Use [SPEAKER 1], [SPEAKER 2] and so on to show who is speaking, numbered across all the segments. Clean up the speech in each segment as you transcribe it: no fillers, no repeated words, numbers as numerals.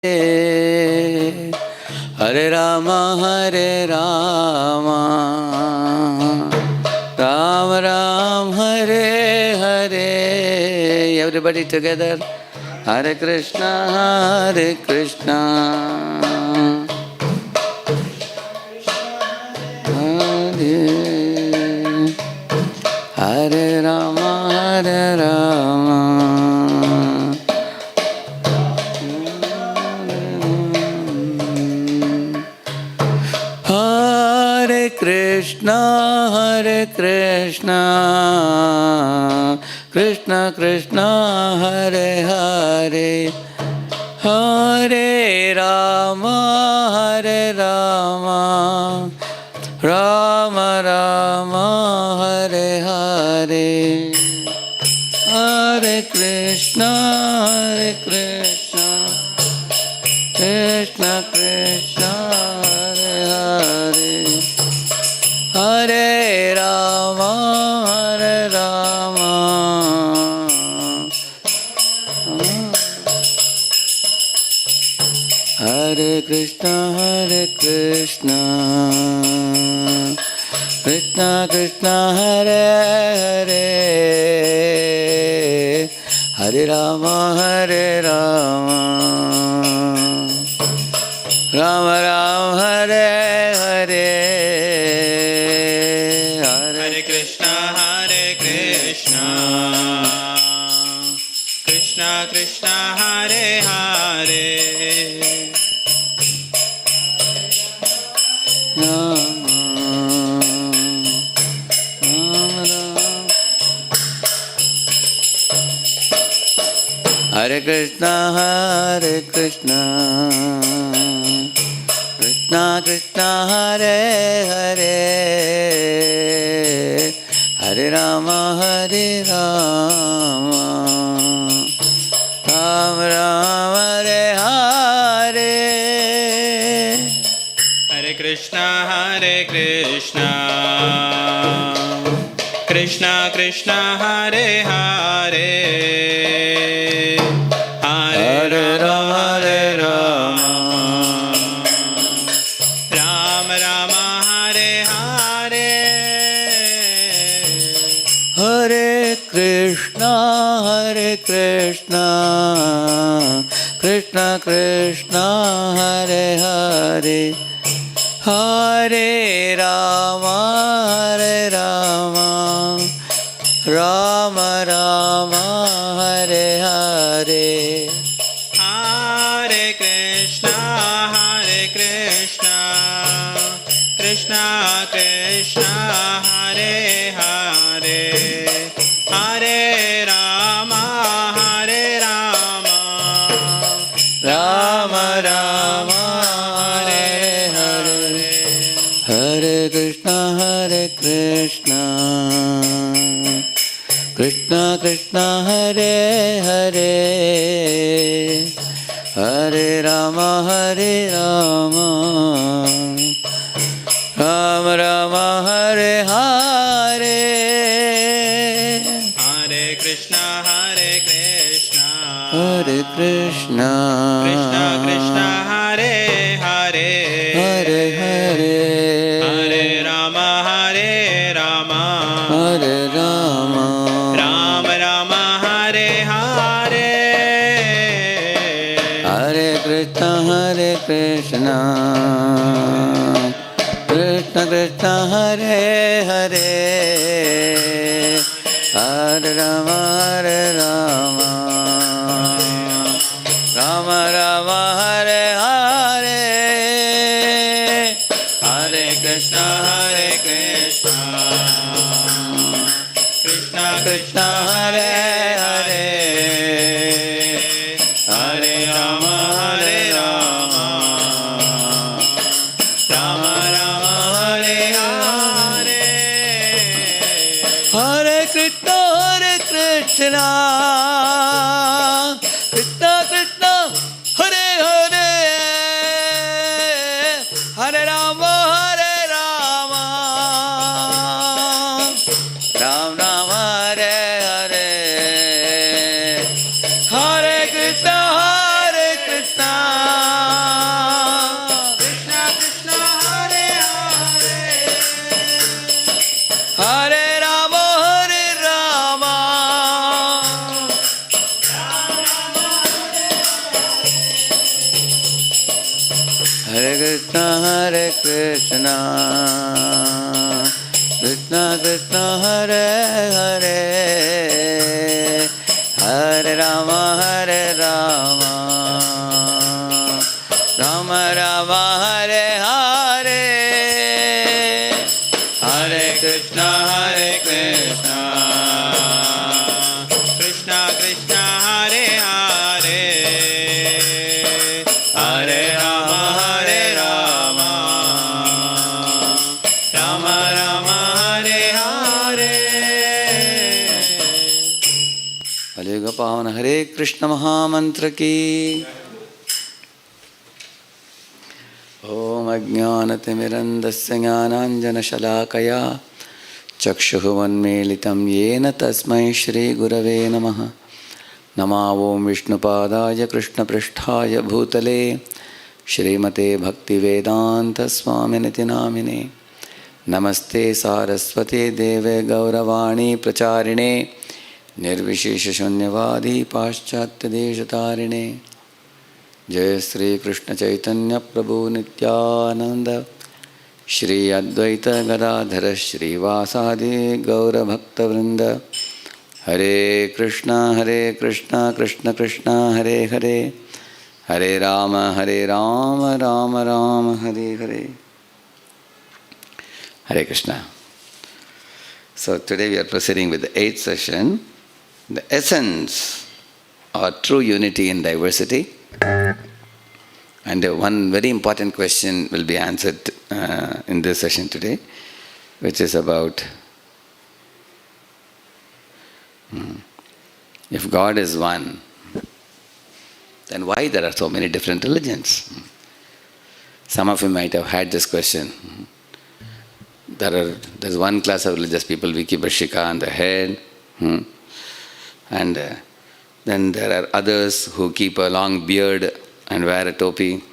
[SPEAKER 1] Hare Rama, Hare Rama, Rama Rama, Hare Hare. Everybody together. Hare Krishna, Hare Krishna, Hare Rama, Hare Rama. Hare Krishna, Hare Krishna, Krishna Krishna, Hare Hare, Hare Rama, Hare Rama, Rama Rama, Hare Hare, Hare Krishna, Hare Krishna, Krishna Krishna, Hare Hare, Hare Rama, Hare Rama, Hare Krishna, Hare Krishna, Krishna Krishna, Hare Hare, Hare Rama, Hare Rama, Rama Rama, Hare Hare,
[SPEAKER 2] Hare Krishna, Hare Krishna, Krishna Krishna, Hare Hare,
[SPEAKER 1] Rama Rama. Hare Krishna, Hare Krishna, Krishna Krishna, Hare Hare, Hare Rama, Hare Rama, Rama Rama, Hare Hare.
[SPEAKER 2] Hare Krishna, Hare Krishna, Krishna Krishna, Hare Hare,
[SPEAKER 1] Hare Rama, Hare Rama,
[SPEAKER 2] Rama Rama, Hare Hare,
[SPEAKER 1] Hare Krishna, Hare Krishna, Krishna Krishna, Hare Hare, Hare Rama, Hare Rama, Rama Rama, Hare Hare,
[SPEAKER 2] Hare Krishna, Hare Krishna, Krishna Krishna, Hare Hare, Hare Rama, Hare Rama,
[SPEAKER 1] Rama Rama, Hare Hare, Hare Krishna, Hare Krishna, Krishna Krishna, Hare Hare, Hare Rama, Hare Rama, Rama Rama, Hare Hare.
[SPEAKER 2] Hare Krishna, Hare Krishna,
[SPEAKER 1] Hare Krishna,
[SPEAKER 2] Krishna Krishna, Hare Hare,
[SPEAKER 1] Hare Hare,
[SPEAKER 2] Hare Rama, Hare Rama,
[SPEAKER 1] Hare Rama,
[SPEAKER 2] Rama Rama, Hare Hare,
[SPEAKER 1] Hare Krishna, Hare Krishna, Krishna Krishna, Hare Hare, Hare Rama, Hare Rama, Rama Rama, Hare Hare, Hare Krishna, Hare Krishna, Krishna Krishna, Hare Hare, Hare Rama, Hare Rama, Rama Rama, Hare Hare, Hare Krishna, Hare Krishna, Krishna Krishna, Hare Hare.
[SPEAKER 2] Krishna Krishna Hare Hare,
[SPEAKER 1] Hare Rama, Hare Rama, Hare Krishna, Hare Krishna, Krishna Krishna, Hare Hare, Hare Rama, Hare Rama, Rama Rama, Hare Hare, Hare Krishna, Hare Krishna,
[SPEAKER 2] Krishna Krishna Hare Hare,
[SPEAKER 1] Hare Rama, Hare Rama,
[SPEAKER 2] Rama Rama Hare Hare.
[SPEAKER 1] Hare Gopavan, Hare Krishna Mahamantra ki. Om Ajnanatimirandasya Jnananjanashalakaya Chakshuvannmelitam Yena Tasmai Shri Gurave Namaha. Nama Om Vishnupadaya Krishna Pristhaya Bhutale Shrimate Bhakti Vedanta Swaminiti Namine. Namaste Saraswate Deve Gauravani Pracharine Nirvishesha Shunyavadi Paschatya Deshatarine. Jai Sri Krishna Chaitanya Prabhu Nityananda Shri Advaita Gadadhara Shri Vasadi Gaura Bhakta Vrinda. Hare Krishna, Krishna Krishna, Hare Hare, Hare Rama, Rama Rama, Hare Hare. Hare Krishna. So today we are proceeding with the 8th session, the essence or true unity in diversity. And one very important question will be answered in this session today, which is about if God is one, then why there are so many different religions? Some of you might have had this question. There's one class of religious people, we keep a shika on the head, and then there are others who keep a long beard and wear a topi.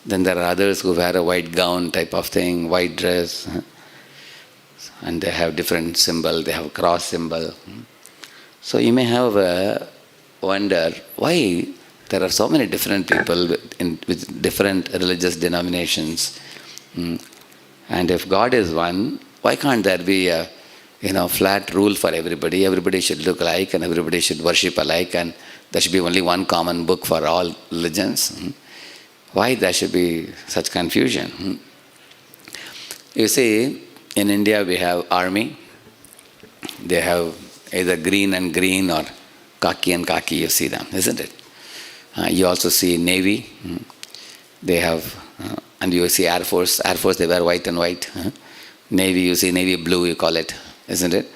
[SPEAKER 1] Then there are others who wear a white gown type of thing, white dress, and they have different symbol, they have a cross symbol. So you may have a wonder why there are so many different people with different religious denominations. And if God is one, why can't there be a flat rule for everybody? Everybody should look alike and everybody should worship alike, and there should be only one common book for all religions. Why there should be such confusion? You see, in India we have army. They have either green and green or khaki and khaki, you see them, isn't it? You also see Navy. They have, and you see Air Force. Air Force, they wear white and white. Navy, you see navy blue, you call it, isn't it?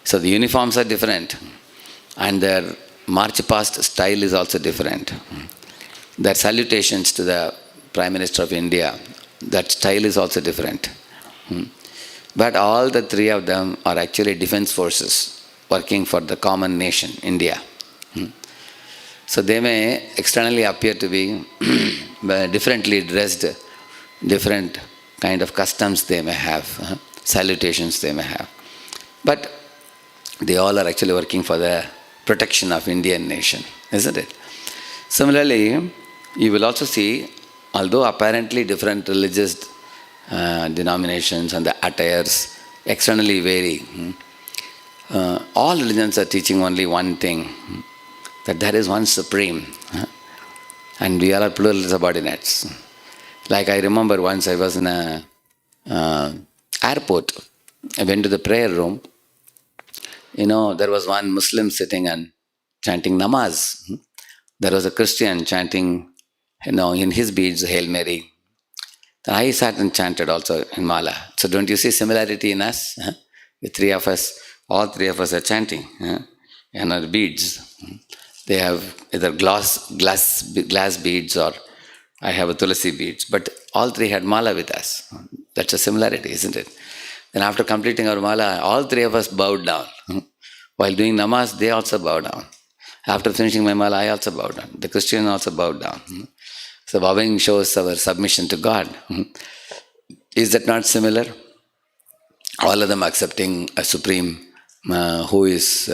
[SPEAKER 1] So the uniforms are different, and their march past style is also different. Their salutations to the Prime Minister of India, that style is also different. But all the three of them are actually defense forces working for the common nation, India. So they may externally appear to be differently dressed, different kind of customs they may have, salutations they may have. But they all are actually working for the protection of Indian nation, isn't it? Similarly, you will also see, although apparently different religious denominations and the attires externally vary, all religions are teaching only one thing, that there is one supreme, and we all are plural subordinates. Like I remember once I was in a airport. I went to the prayer room. There was one Muslim sitting and chanting namaz. There was a Christian chanting, in his beads, Hail Mary. Then I sat and chanted also in Mala. So don't you see similarity in us? The three of us, all three of us are chanting in our beads. They have either glass beads, or I have a tulasi beads. But all three had Mala with us. That's a similarity, isn't it? Then after completing our Mala, all three of us bowed down. While doing namaz, they also bowed down. After finishing my Mala, I also bowed down. The Christian also bowed down. So bowing shows our submission to God. Is that not similar? All of them accepting a supreme who is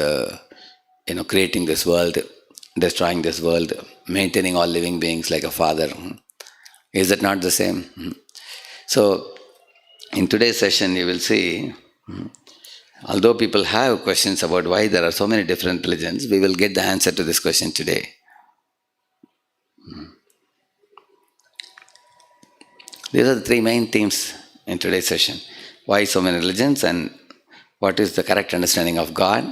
[SPEAKER 1] creating this world, destroying this world, maintaining all living beings like a father. Is that not the same? So in today's session you will see, although people have questions about why there are so many different religions, we will get the answer to this question today. These are the three main themes in today's session. Why so many religions, and what is the correct understanding of God.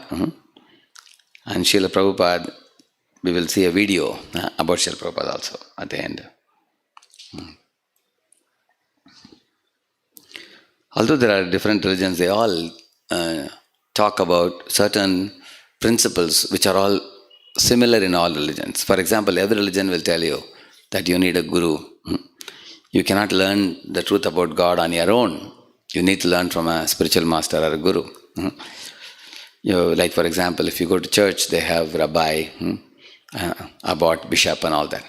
[SPEAKER 1] And Srila Prabhupada, we will see a video about Srila Prabhupada also at the end. Although there are different religions, they all talk about certain principles which are all similar in all religions. For example, every religion will tell you that you need a guru. You cannot learn the truth about God on your own. You need to learn from a spiritual master or a guru. Like for example, if you go to church, they have rabbi, abbot, bishop and all that.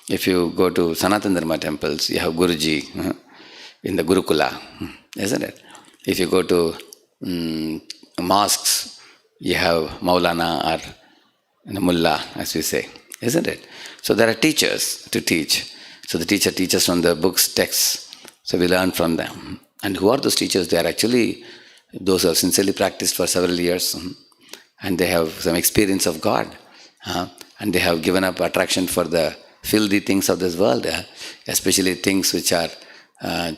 [SPEAKER 1] If you go to Sanatana Dharma temples, you have Guruji in the Gurukula, isn't it? If you go to mosques, you have Maulana or Mullah, as we say, isn't it? So there are teachers to teach. So the teacher teaches from the books, texts, so we learn from them. And who are those teachers? They are actually those who have sincerely practiced for several years, and they have some experience of God, and they have given up attraction for the filthy things of this world, especially things which are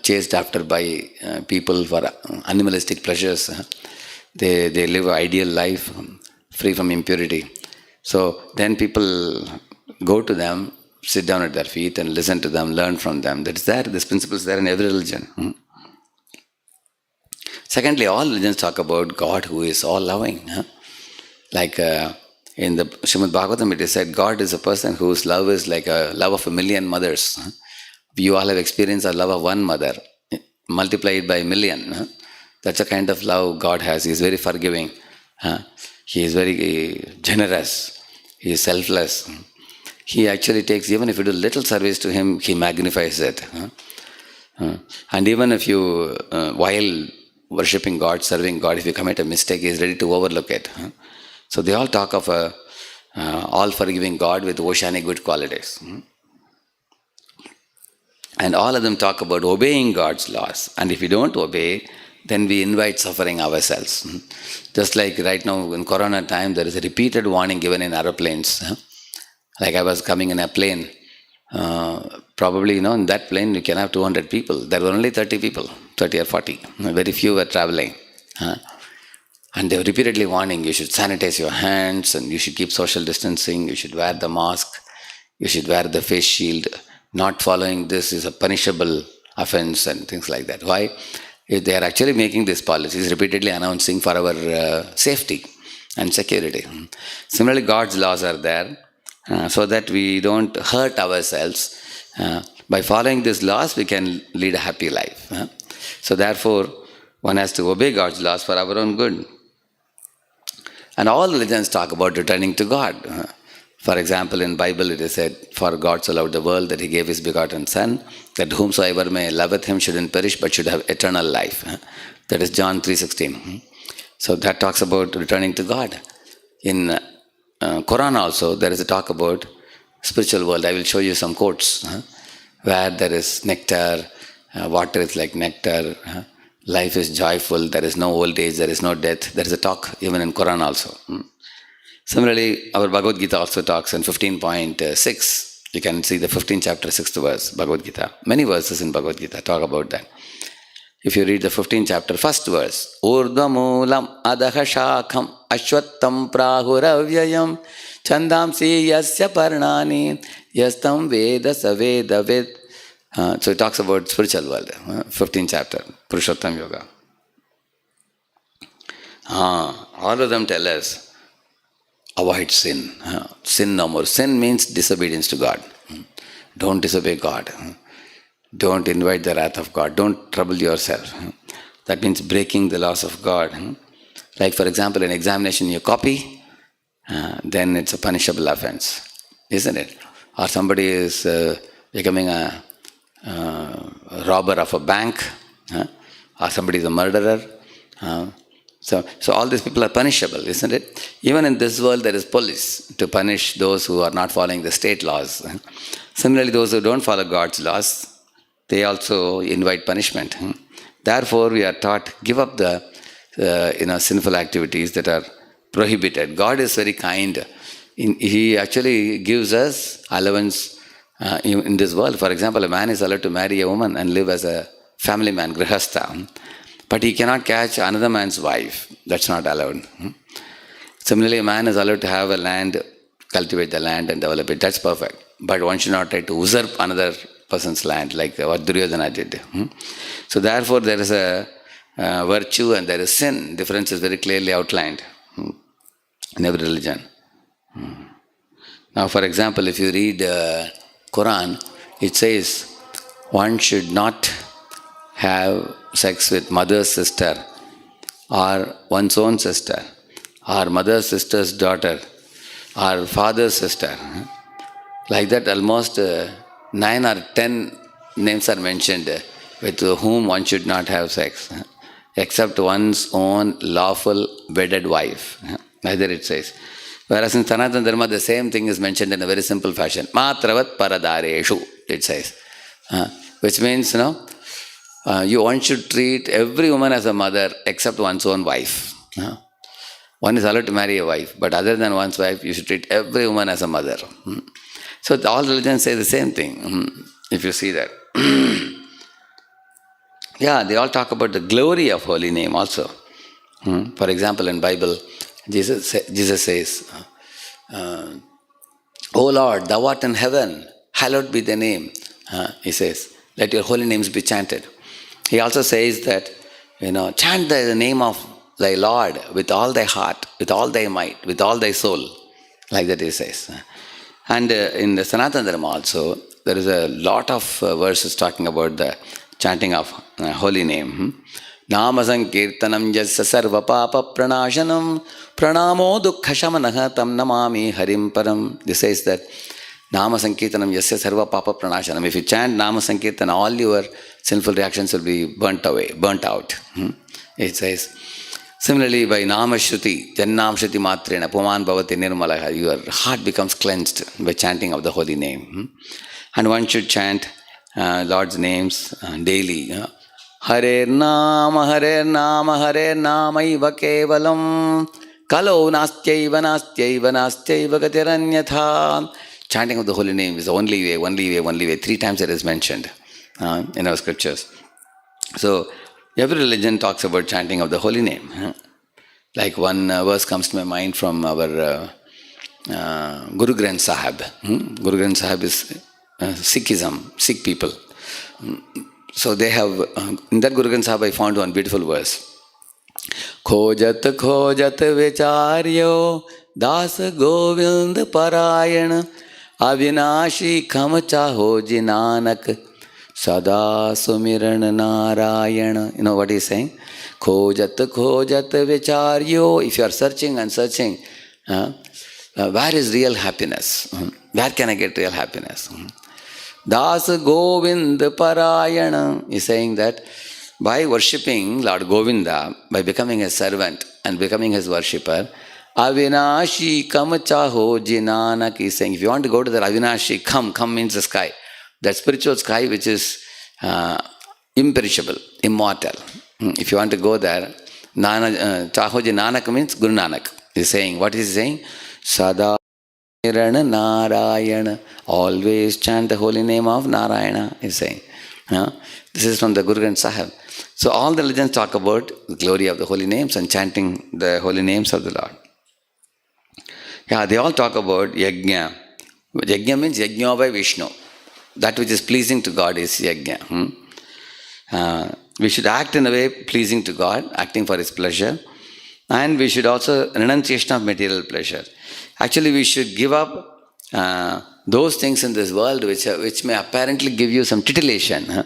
[SPEAKER 1] chased after by people for animalistic pleasures. They live an ideal life free from impurity. So then people go to them, sit down at their feet and listen to them, learn from them. That's there. This principle is there in every religion. Secondly, all religions talk about God who is all-loving. Like in the Srimad Bhagavatam, it is said, God is a person whose love is like a love of a million mothers. You all have experienced the love of one mother, multiplied by a million. That's the kind of love God has. He is very forgiving. He is very generous. He is selfless. He actually takes, even if you do little service to him, he magnifies it. And even if you, while worshipping God, serving God, if you commit a mistake, he is ready to overlook it. So they all talk of a all-forgiving God with oceanic good qualities. And all of them talk about obeying God's laws. And if we don't obey, then we invite suffering ourselves. Just like right now in Corona time, there is a repeated warning given in aeroplanes. Like I was coming in a plane, probably, in that plane you can have 200 people. There were only 30 people, 30 or 40. Very few were traveling. And they were repeatedly warning, you should sanitize your hands and you should keep social distancing, you should wear the mask, you should wear the face shield. Not following this is a punishable offense and things like that. Why? They are actually making these policies, repeatedly announcing for our safety and security. Similarly, God's laws are there so that we don't hurt ourselves. By following these laws, we can lead a happy life. So therefore, one has to obey God's laws for our own good. And all religions talk about returning to God. For example, in Bible it is said, for God so loved the world that he gave his begotten Son, that whomsoever may loveth him shouldn't perish but should have eternal life. That is John 3:16. So that talks about returning to God. In Quran also there is a talk about spiritual world. I will show you some quotes where there is nectar, water is like nectar, life is joyful, there is no old age, there is no death. There is a talk even in Quran also. Similarly, our Bhagavad Gita also talks in 15.6. You can see the 15th chapter, 6th verse, Bhagavad Gita. Many verses in Bhagavad Gita talk about that. If you read the 15th chapter, first verse, Urdhamulam adaha shakham ashwattam prahuravyayam chandamsi yasya parnani yastam veda saveda ved. So it talks about spiritual world, 15th chapter, Purushottam Yoga. All of them tell us, avoid sin. Sin no more. Sin means disobedience to God. Don't disobey God. Don't invite the wrath of God. Don't trouble yourself. That means breaking the laws of God. Like for example, in examination you copy, then it's a punishable offense, isn't it? Or somebody is becoming a robber of a bank, or somebody is a murderer. So all these people are punishable, isn't it? Even in this world, there is police to punish those who are not following the state laws. Similarly, those who don't follow God's laws, they also invite punishment. Therefore, we are taught, give up the sinful activities that are prohibited. God is very kind. He actually gives us allowance in this world. For example, a man is allowed to marry a woman and live as a family man, grihastha. But he cannot catch another man's wife. That's not allowed. Similarly, a man is allowed to have a land, cultivate the land and develop it. That's perfect. But one should not try to usurp another person's land like what Duryodhana did. So therefore, there is a virtue and there is sin. Difference is very clearly outlined in every religion. Now, for example, if you read Quran, it says one should not have sex with mother's sister or one's own sister or mother's sister's daughter or father's sister. Like that, almost 9 or 10 names are mentioned with whom one should not have sex, except one's own lawful wedded wife. Neither it says. Whereas in Sanatana Dharma, the same thing is mentioned in a very simple fashion. Matravat paradareshu, it says. Which means, one should treat every woman as a mother except one's own wife. One is allowed to marry a wife, but other than one's wife, you should treat every woman as a mother. So all religions say the same thing, if you see that. Yeah, they all talk about the glory of holy name also. For example, in Bible, Jesus says, O Lord, thou art in heaven, hallowed be thy name. He says, let your holy names be chanted. He also says that, chant the name of thy Lord with all thy heart, with all thy might, with all thy soul. Like that he says. And in the Sanatana Dharma also, there is a lot of verses talking about the chanting of holy name. Nama sankirtanam yasya sarva papa pranashanam pranamo dukkha shamanaha tam namami harim param. This says that Nama sankirtanam yasya sarva papa pranashanam. If you chant Nama sankirtan, all your sinful reactions will be burnt out. It says. Similarly, by Nama Shruti, Jannam Shruti Matrena, Puman Bhavati Nirmalaha, your heart becomes cleansed by chanting of the holy name. And one should chant Lord's names daily. Hare Nama, Hare Nama, Hare Nama Iva Kevalam, Kalo Nastyaiva Nastyaiva Nastyaiva Gatiranyatha. Chanting of the holy name is the only way. 3 times it is mentioned in our scriptures. So, every religion talks about chanting of the holy name. Like one verse comes to my mind from our Guru Granth Sahib. Guru Granth Sahib is Sikhism, Sikh people. So they have, in that Guru Granth Sahib I found one beautiful verse. Khojat khojat vicharyo das govind parayan avinashi kham chaho jinanak Sada Sumiran Narayana. You know what he's saying? Khojat khojat vicharyo. If you are searching and searching, where is real happiness? Where can I get real happiness? Das Govind Parayana is saying that by worshipping Lord Govinda, by becoming his servant and becoming his worshipper, Avinashi Kam Chaho Jinanak is saying, if you want to go to the Avinashi, come means the sky. That spiritual sky which is imperishable, immortal. If you want to go there, Chahoji Nanak means Guru Nanak. He's saying, what is he saying? Sada Narayana. Always chant the holy name of Narayana, he's saying. This is from the Guru Granth Sahib. So all the religions talk about the glory of the holy names and chanting the holy names of the Lord. Yeah, they all talk about yajna. Yajna means yajna by Vishnu. That which is pleasing to God is yajna. We should act in a way pleasing to God, acting for His pleasure. And we should also renunciation of material pleasure. Actually, we should give up those things in this world which may apparently give you some titillation.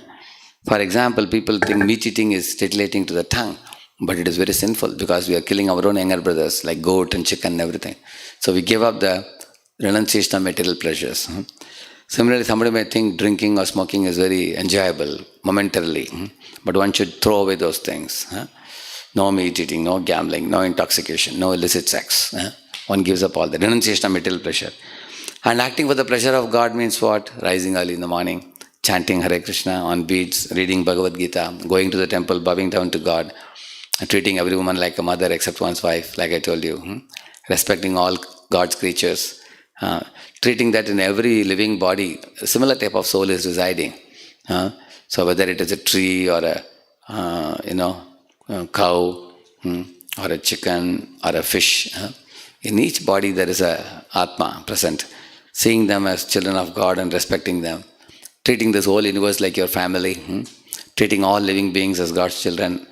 [SPEAKER 1] For example, people think meat eating is titillating to the tongue, but it is very sinful because we are killing our own younger brothers like goat and chicken and everything. So we give up the renunciation of material pleasures. Similarly, somebody may think drinking or smoking is very enjoyable momentarily, but one should throw away those things. No meat eating, no gambling, no intoxication, no illicit sex. One gives up all that. Renunciation of material pleasure. And acting for the pleasure of God means what? Rising early in the morning, chanting Hare Krishna on beats, reading Bhagavad Gita, going to the temple, bowing down to God, treating every woman like a mother except one's wife, like I told you, respecting all God's creatures, treating that in every living body, a similar type of soul is residing. So whether it is a tree or a cow or a chicken or a fish, in each body there is a Atma present. Seeing them as children of God and respecting them, treating this whole universe like your family, treating all living beings as God's children,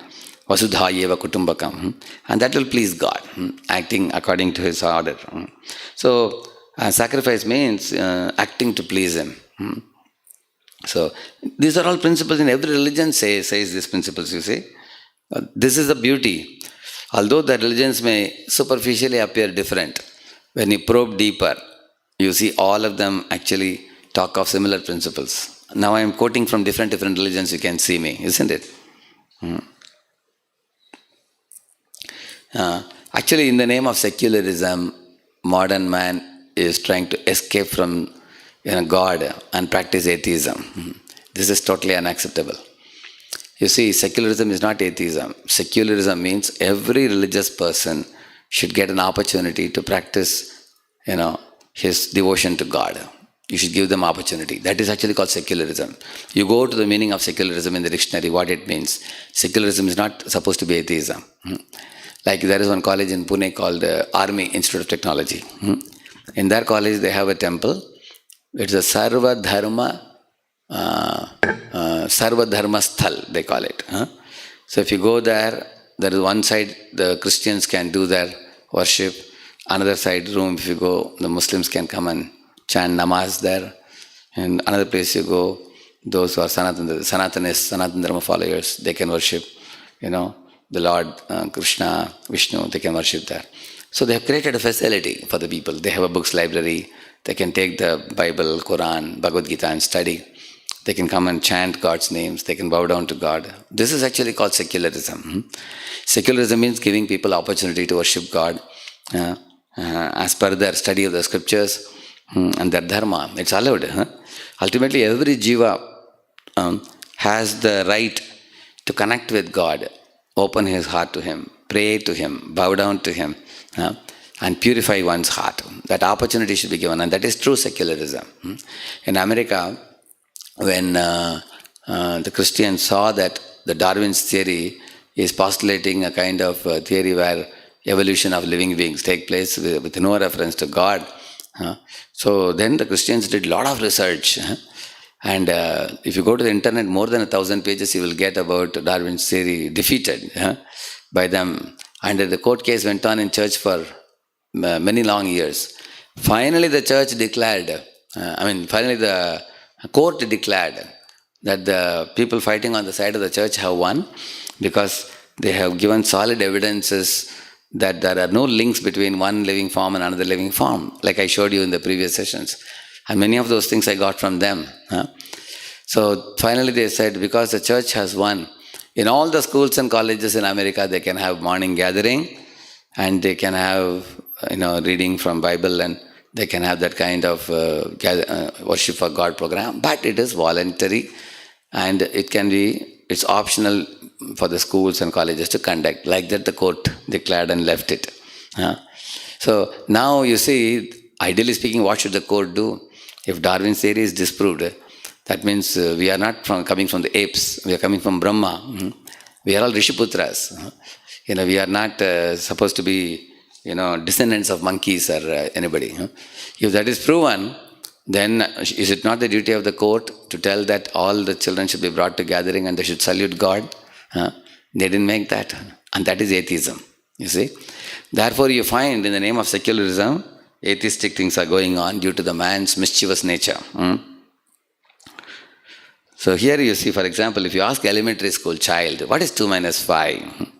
[SPEAKER 1] Vasudha Yeva Kutumbakam, and that will please God, acting according to His order. So, sacrifice means acting to please Him. So, these are all principles in every religion says these principles, you see. This is the beauty. Although the religions may superficially appear different, when you probe deeper, you see all of them actually talk of similar principles. Now I am quoting from different religions, you can see me, isn't it? Actually, in the name of secularism, modern man is trying to escape from God and practice atheism. This is totally unacceptable. You see, secularism is not atheism. Secularism means every religious person should get an opportunity to practice, his devotion to God. You should give them opportunity. That is actually called secularism. You go to the meaning of secularism in the dictionary, what it means. Secularism is not supposed to be atheism. Like there is one college in Pune called Army Institute of Technology. In their college they have a temple. It's a Sarva Dharma Sthal, they call it. So if you go there is one side the Christians can do their worship. Another side room, if you go, the Muslims can come and chant namaz there. And another place you go, those who are Sanatanists, Sanatana Dharma followers, they can worship, the Lord Krishna, Vishnu, they can worship there. So they have created a facility for the people. They have a books library. They can take the Bible, Quran, Bhagavad Gita and study. They can come and chant God's names. They can bow down to God. This is actually called secularism. Secularism means giving people opportunity to worship God as per their study of the scriptures and their dharma. It's allowed. Ultimately, every jiva has the right to connect with God, open his heart to Him, pray to Him, bow down to Him, and purify one's heart. That opportunity should be given, and that is true secularism. In America, when the Christians saw that the Darwin's theory is postulating a kind of theory where evolution of living beings take place with no reference to God. So then the Christians did a lot of research. And if you go to the internet, more than 1,000 pages you will get about Darwin's theory defeated by them. And the court case went on in church for many long years. Finally the church declared, finally the court declared that the people fighting on the side of the church have won because they have given solid evidences that there are no links between one living form and another living form, like I showed you in the previous sessions. And many of those things I got from them. So finally they said, because the church has won, in all the schools and colleges in America, they can have morning gathering and they can have, reading from Bible and they can have that kind of worship for God program. But it is voluntary and it's optional for the schools and colleges to conduct. Like that the court declared and left it. So now you see, ideally speaking, what should the court do? If Darwin's theory is disproved, that means we are not coming from the apes, we are coming from Brahma. We are all Rishiputras. We are not supposed to be, descendants of monkeys or anybody. If that is proven, then is it not the duty of the court to tell that all the children should be brought to gathering and they should salute God? They didn't make that. And that is atheism, you see. Therefore you find in the name of secularism, atheistic things are going on due to the man's mischievous nature. So here you see, for example, if you ask elementary school child, what is 2 minus 5?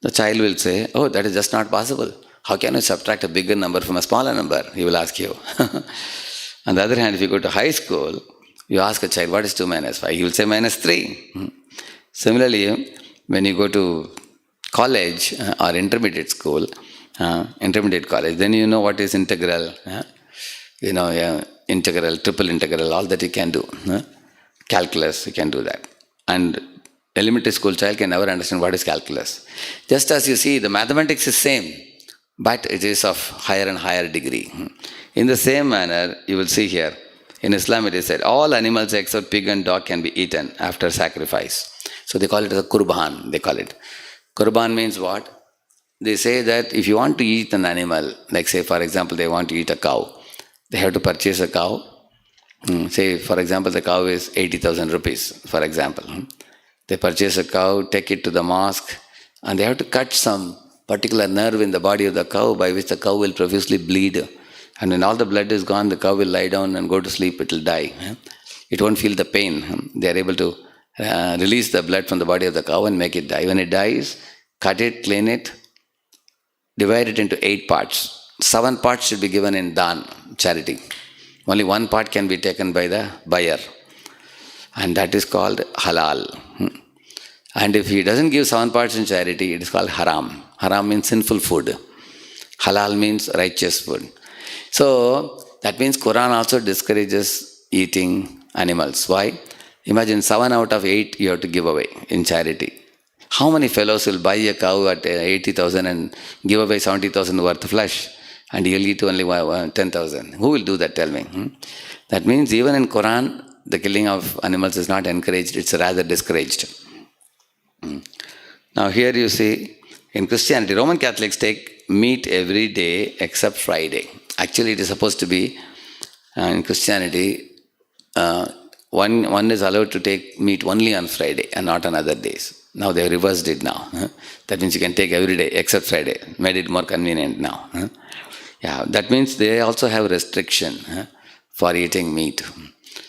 [SPEAKER 1] The child will say, oh, that is just not possible. How can you subtract a bigger number from a smaller number? He will ask you. On the other hand, if you go to high school, you ask a child, what is 2 minus 5? He will say minus 3. Similarly, when you go to college or intermediate school, intermediate college, then you know what is integral, integral, triple integral, all that you can do. Calculus, you can do that. And elementary school child can never understand what is calculus. Just as you see, the mathematics is same, but it is of higher and higher degree. In the same manner, you will see here, in Islam it is said, all animals except pig and dog can be eaten after sacrifice. So they call it a qurban, they call it. Qurban means what? They say that if you want to eat an animal, like say for example they want to eat a cow, they have to purchase a cow. Say for example the cow is 80,000 rupees, for example. They purchase a cow, take it to the mosque, and they have to cut some particular nerve in the body of the cow by which the cow will profusely bleed. And when all the blood is gone, the cow will lie down and go to sleep, it will die. It won't feel the pain. They are able to release the blood from the body of the cow and make it die. When it dies, cut it, clean it, divide it into 8 parts. 7 parts should be given in dan, charity. Only 1 part can be taken by the buyer. And that is called halal. And if he doesn't give 7 parts in charity, it is called haram. Haram means sinful food. Halal means righteous food. So, that means Quran also discourages eating animals. Why? Imagine 7 out of 8 you have to give away in charity. How many fellows will buy a cow at 80,000 and give away 70,000 worth of flesh? And he'll eat only 10,000. Who will do that, tell me? That means even in Quran, the killing of animals is not encouraged, it's rather discouraged. Now here you see, in Christianity, Roman Catholics take meat every day except Friday. Actually, it is supposed to be, in Christianity, one is allowed to take meat only on Friday and not on other days. Now they have reversed it now. That means you can take every day except Friday. Made it more convenient now. Yeah, that means they also have restriction for eating meat.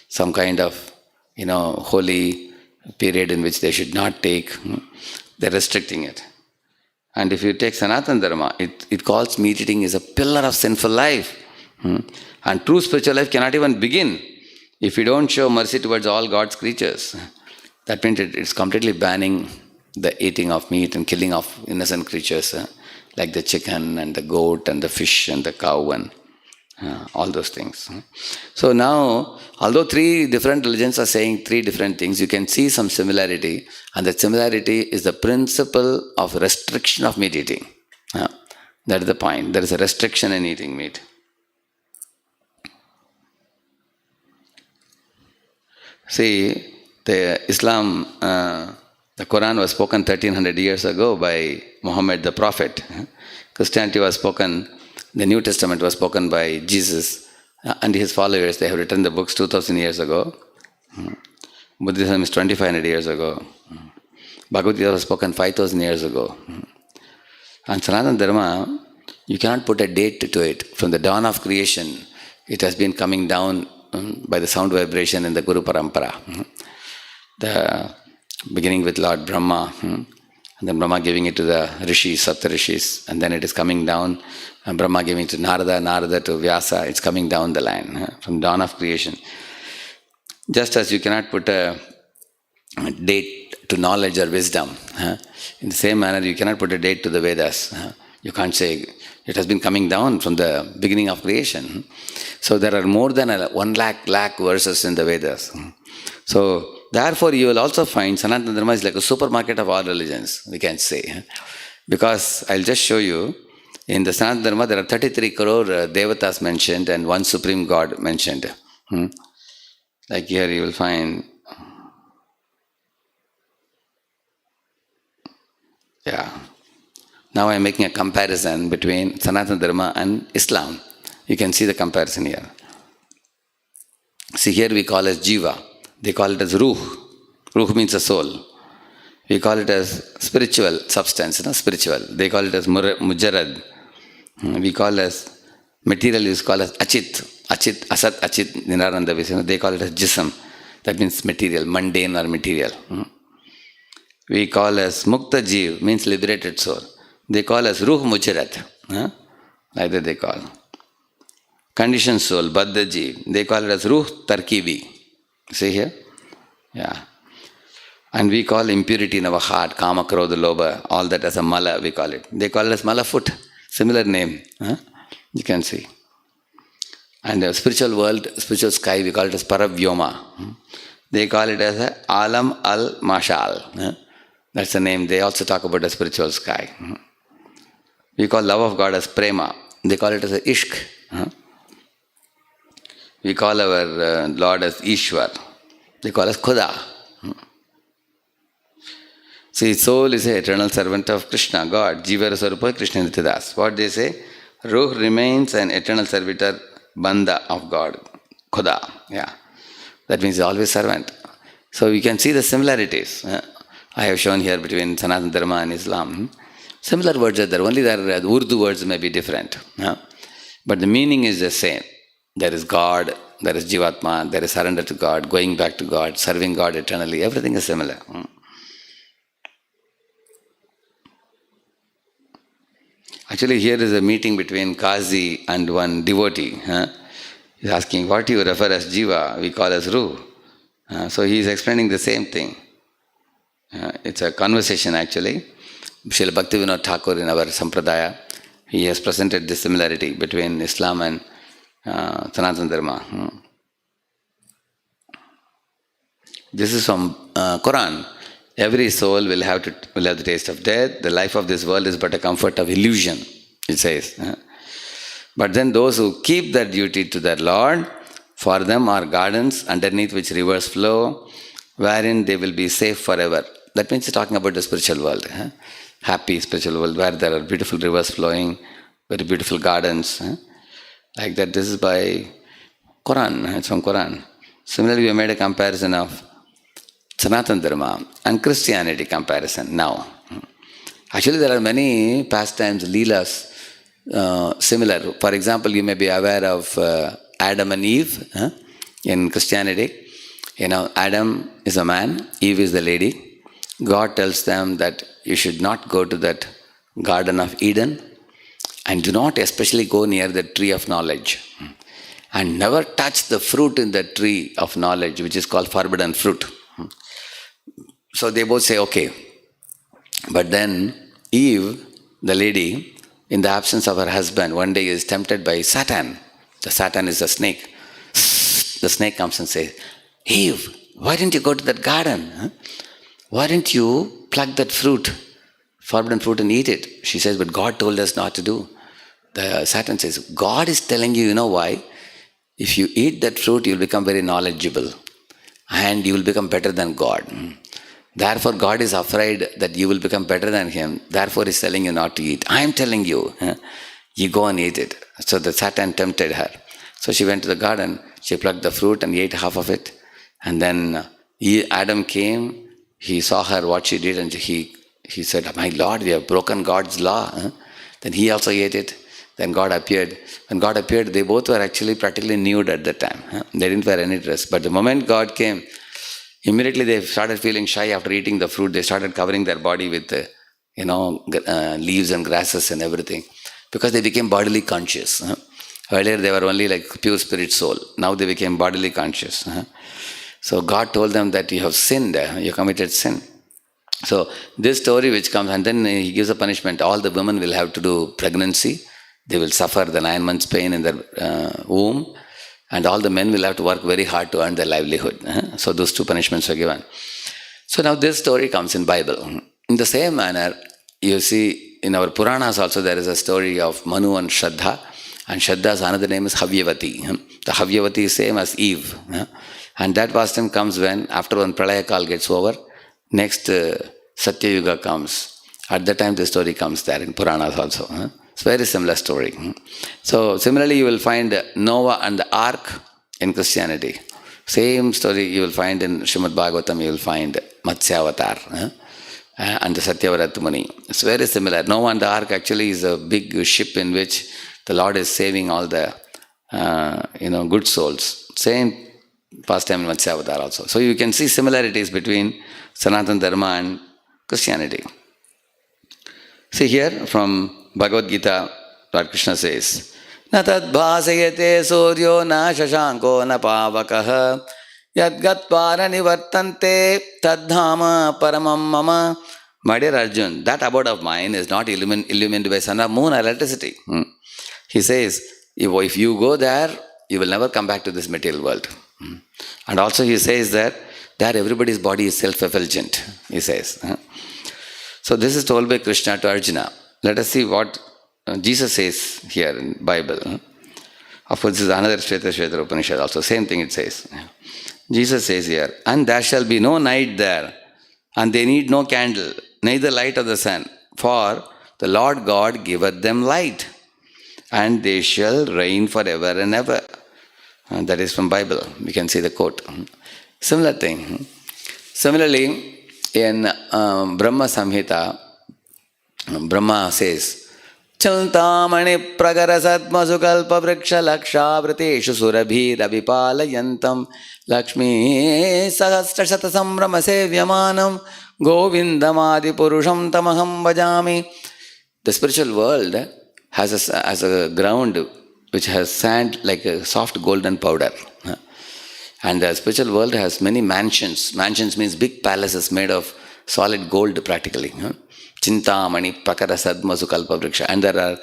[SPEAKER 1] Some kind of, holy period in which they should not take. They're restricting it. And if you take Sanatana Dharma, it calls meat eating is a pillar of sinful life. And true spiritual life cannot even begin if you don't show mercy towards all God's creatures. That means it's completely banning the eating of meat and killing of innocent creatures, like the chicken and the goat and the fish and the cow and all those things. So now, although 3 different religions are saying 3 different things, you can see some similarity, and that similarity is the principle of restriction of meat eating. That is the point. There is a restriction in eating meat. See, the Islam, the Quran was spoken 1300 years ago by Muhammad the Prophet. Christianity was spoken, the New Testament was spoken by Jesus and his followers. They have written the books 2000 years ago. Buddhism is 2500 years ago. Bhagavad Gita was spoken 5000 years ago. And Sanatana Dharma, you cannot put a date to it. From the dawn of creation, it has been coming down by the sound vibration in the Guru Parampara. The beginning with Lord Brahma, and then Brahma giving it to the Rishis, Sapta Rishis, and then it is coming down, and Brahma giving it to Narada, Narada to Vyasa, it's coming down the line, from dawn of creation. Just as you cannot put a date to knowledge or wisdom, in the same manner you cannot put a date to the Vedas. You can't say, it has been coming down from the beginning of creation. So there are more than 1 lakh verses in the Vedas. So therefore, you will also find Sanatana Dharma is like a supermarket of all religions, we can say. Because I'll just show you, in the Sanatana Dharma, there are 33 crore devatas mentioned and 1 supreme God mentioned. Like here you will find, Now I am making a comparison between Sanatana Dharma and Islam. You can see the comparison here. See, here we call as Jiva. They call it as Ruh. Ruh means a soul. We call it as spiritual substance, spiritual. They call it as Mujarrad. We call as material is called as Achit. Achit, Asat, Achit, Niraranda. They call it as Jism. That means material, mundane or material. We call as Mukta Jeev, means liberated soul. They call as Ruh Mujarrad. Like that they call. conditioned soul, Baddhaji, they call it as Ruh Tarkibi. See here? Yeah. And we call impurity in our heart, Kama, Krodha, Lobha, all that as a Mala, we call it. They call it as Mala foot, similar name. You can see. And the spiritual world, spiritual sky, we call it as Paravyoma. They call it as a Alam al-Mashal. That's the name. They also talk about the spiritual sky. We call love of God as Prema. They call it as a Ishq. We call our Lord as Ishwar. They call us Khuda. See, soul is an eternal servant of Krishna, God. Jiva Sarupa Krishna Nityadas. What they say? Ruh remains an eternal servitor, Bandha of God. Khuda. Yeah. That means always servant. So you can see the similarities. I have shown here between Sanatana Dharma and Islam. Similar words are there, only the Urdu words may be different. But the meaning is the same. There is God, there is Jivatma, there is surrender to God, going back to God, serving God eternally. Everything is similar. Actually, here is a meeting between Kazi and one devotee. He's asking, what you refer as Jiva, we call as Ruh. So he is explaining the same thing. It's a conversation actually. Srila Bhaktivinoda Thakur in our Sampradaya, he has presented the similarity between Islam and Sanatana Dharma. This is from Quran. Every soul will have the taste of death. The life of this world is but a comfort of illusion, it says. But then those who keep their duty to their Lord, for them are gardens underneath which rivers flow, wherein they will be safe forever. That means it's talking about the spiritual world. Happy spiritual world where there are beautiful rivers flowing, very beautiful gardens. Like that, this is by Quran, it's from Quran. Similarly, we have made a comparison of Sanatana Dharma and Christianity comparison now. Actually, there are many pastimes, leelas, similar. For example, you may be aware of Adam and Eve in Christianity. Adam is a man, Eve is the lady. God tells them that you should not go to that Garden of Eden and do not especially go near the tree of knowledge. And never touch the fruit in the tree of knowledge, which is called forbidden fruit. So they both say, okay. But then Eve, the lady, in the absence of her husband, one day is tempted by Satan. The Satan is a snake. The snake comes and says, Eve, why didn't you go to that garden? Why didn't you pluck that fruit, forbidden fruit, and eat it? She says, but God told us not to do. The Satan says, God is telling you, you know why? If you eat that fruit, you'll become very knowledgeable and you will become better than God. Therefore, God is afraid that you will become better than Him. Therefore, He's telling you not to eat. I am telling you, you go and eat it. So the Satan tempted her. So she went to the garden, she plucked the fruit and ate half of it. And then Adam came, he saw her, what she did, and he said, my Lord, we have broken God's law. Then he also ate it. Then God appeared. When God appeared, they both were actually practically nude at that time. They didn't wear any dress. But the moment God came, immediately they started feeling shy after eating the fruit. They started covering their body with, leaves and grasses and everything. Because they became bodily conscious. Earlier they were only like pure spirit soul. Now they became bodily conscious. So God told them that you have sinned, you committed sin. So this story which comes, and then He gives a punishment. All the women will have to do pregnancy. They will suffer the 9 months pain in their womb. And all the men will have to work very hard to earn their livelihood. So those 2 punishments were given. So now this story comes in Bible. In the same manner, you see in our Puranas also there is a story of Manu and Shraddha. And Shraddha's another name is Havyavati. The Havyavati is same as Eve. And that pastime comes when, after one Pralaya Kal gets over, next Satya Yuga comes. At that time the story comes there in Puranas also. It's a very similar story. So similarly you will find Noah and the ark in Christianity. Same story you will find in Srimad Bhagavatam, you will find Matsya Avatar and the Satyavrat Muni. It's very similar. Noah and the ark actually is a big ship in which the Lord is saving all the good souls. Same pastime in Matsya Avatar also. So you can see similarities between Sanatana Dharma and Christianity. See here from Bhagavad Gita, Lord Krishna says, न तद्भासयते सूर्यो न शशाङ्को न पावकः यद्गत्वा न निवर्तन्ते तद्धाम परमं मम. My dear Arjun, that abode of mine is not illumined by sun or moon or electricity. He says, if you go there, you will never come back to this material world. And also he says that there everybody's body is self-effulgent, he says. So this is told by Krishna to Arjuna. Let us see what Jesus says here in Bible. Of course, this is another Shveta Upanishad also. Same thing it says. Jesus says here, and there shall be no night there, and they need no candle, neither light of the sun, for the Lord God giveth them light, and they shall reign forever and ever. That is from Bible. We can see the quote. Similar thing. Similarly, in Brahma Samhita, Brahma says, Chantamani pragara satma sukalpa vriksha lakshavriteshu surabhir abhipalayantam Lakshmi sahasra shata sambrama sevyamanam govindamadi purusham tamaham bhajami. The spiritual world has a ground which has sand like a soft golden powder. And the spiritual world has many mansions. Mansions means big palaces made of solid gold practically. Chintamani prakara sadma sukalpa vriksha. And there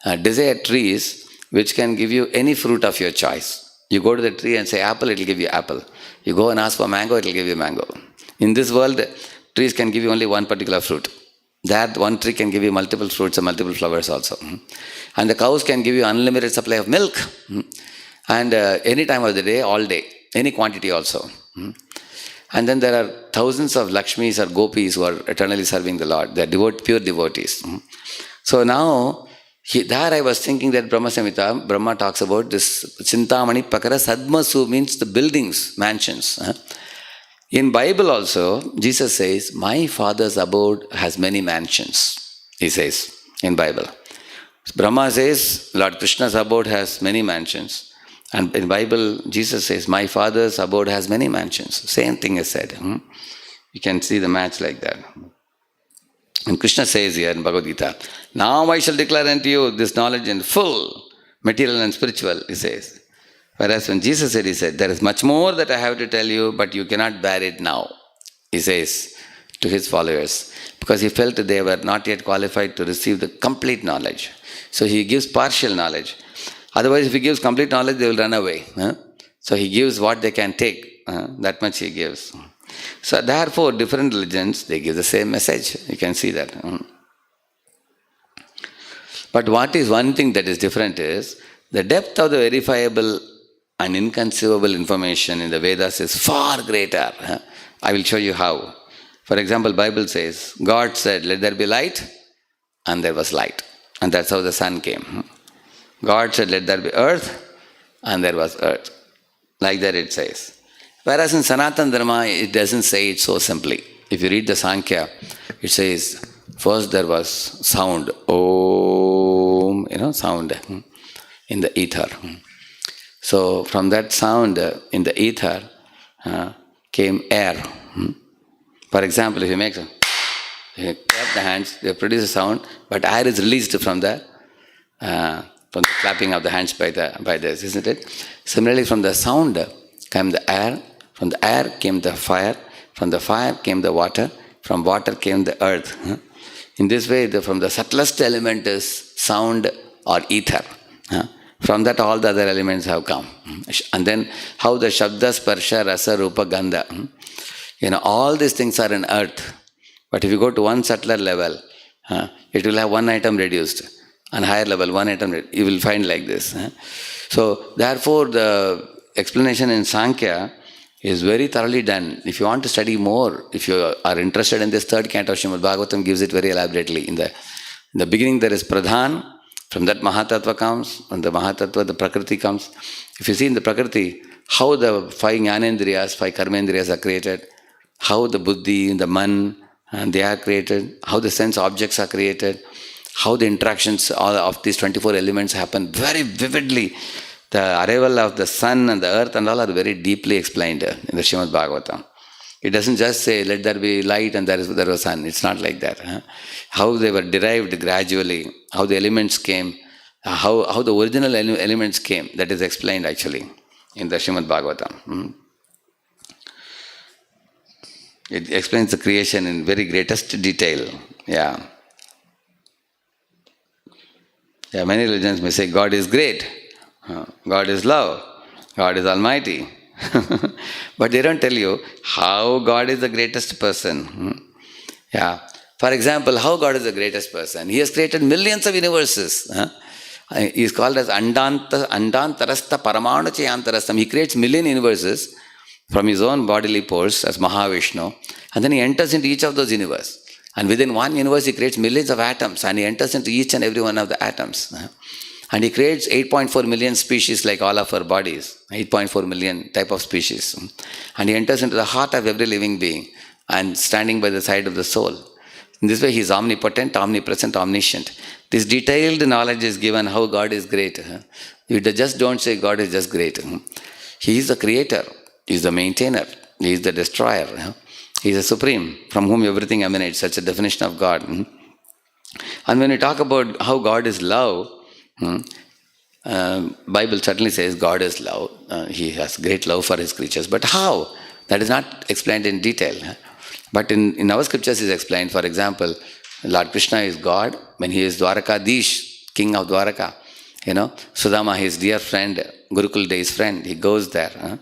[SPEAKER 1] are desire trees which can give you any fruit of your choice. You go to the tree and say apple, it will give you apple. You go and ask for mango, it will give you mango. In this world, trees can give you only one particular fruit. That one tree can give you multiple fruits and multiple flowers also. And the cows can give you unlimited supply of milk. And any time of the day, all day, any quantity also. And then there are thousands of Lakshmis or Gopis who are eternally serving the Lord. They are pure devotees. So now, there I was thinking that Brahma Samhita, Brahma talks about this Chintamani Pakara Sadmasu means the buildings, mansions. In Bible also, Jesus says, my father's abode has many mansions. He says in Bible. Brahma says, Lord Krishna's abode has many mansions. And in Bible, Jesus says, my father's abode has many mansions. Same thing is said. You can see the match like that. And Krishna says here in Bhagavad Gita, now I shall declare unto you this knowledge in full, material and spiritual, he says. Whereas when Jesus said, he said, there is much more that I have to tell you, but you cannot bear it now, he says to his followers, because he felt that they were not yet qualified to receive the complete knowledge. So he gives partial knowledge. Otherwise, if he gives complete knowledge, they will run away. So he gives what they can take, that much he gives. So therefore, different religions, they give the same message. You can see that. But what is one thing that is different is, the depth of the verifiable and inconceivable information in the Vedas is far greater. I will show you how. For example, Bible says, God said, let there be light, and there was light. And that's how the sun came. God said, let there be earth, and there was earth. Like that it says. Whereas in Sanatana Dharma, it doesn't say it so simply. If you read the Sankhya, it says, first there was sound, Om, sound in the ether. So from that sound in the ether came air. For example, if you make you clap the hands, they produce a sound, but air is released from the clapping of the hands by this, isn't it? Similarly, from the sound came the air, from the air came the fire, from the fire came the water, from water came the earth. In this way, from the subtlest element is sound or ether. From that, all the other elements have come. And then, how the Shabda, Sparsha, Rasa, Rupa, Gandha. All these things are in earth. But if you go to one subtler level, it will have one item reduced. And higher level, one item, you will find like this. So, therefore, the explanation in Sankhya is very thoroughly done. If you want to study more, if you are interested in this third canto of Srimad Bhagavatam, gives it very elaborately. In the beginning, there is Pradhan. From that Mahatattva comes. From the Mahatattva, the Prakriti comes. If you see in the Prakriti, how the 5 Jnanendriyas, 5 Karmendriyas are created, how the Buddhi, the Man, they are created, how the sense objects are created, how the interactions all of these 24 elements happen very vividly. The arrival of the sun and the earth and all are very deeply explained in the Srimad Bhagavatam. It doesn't just say, let there be light and there was sun. It's not like that. How they were derived gradually, how the elements came, how the original elements came. That is explained actually in the Srimad Bhagavatam. It explains the creation in very greatest detail. Yeah. Yeah, many religions may say God is great, God is love, God is almighty. But they don't tell you how God is the greatest person. Yeah. For example, how God is the greatest person? He has created millions of universes. He is called as Andantarasta Paramanu Chayantarastam. He creates million universes from his own bodily pores as Mahavishnu, and then he enters into each of those universes. And within one universe, he creates millions of atoms, and he enters into each and every one of the atoms. And he creates 8.4 million species like all of our bodies, 8.4 million type of species. And he enters into the heart of every living being and standing by the side of the soul. In this way, he is omnipotent, omnipresent, omniscient. This detailed knowledge is given how God is great. You just don't say God is just great. He is the creator, he is the maintainer, he is the destroyer. He is the supreme, from whom everything emanates. Such a definition of God. And when we talk about how God is love, Bible certainly says God is love. He has great love for his creatures. But how? That is not explained in detail. But in our scriptures is explained. For example, Lord Krishna is God when he is Dwarakadish, king of Dwaraka. Sudama, his dear friend, Gurukul Day's friend, he goes there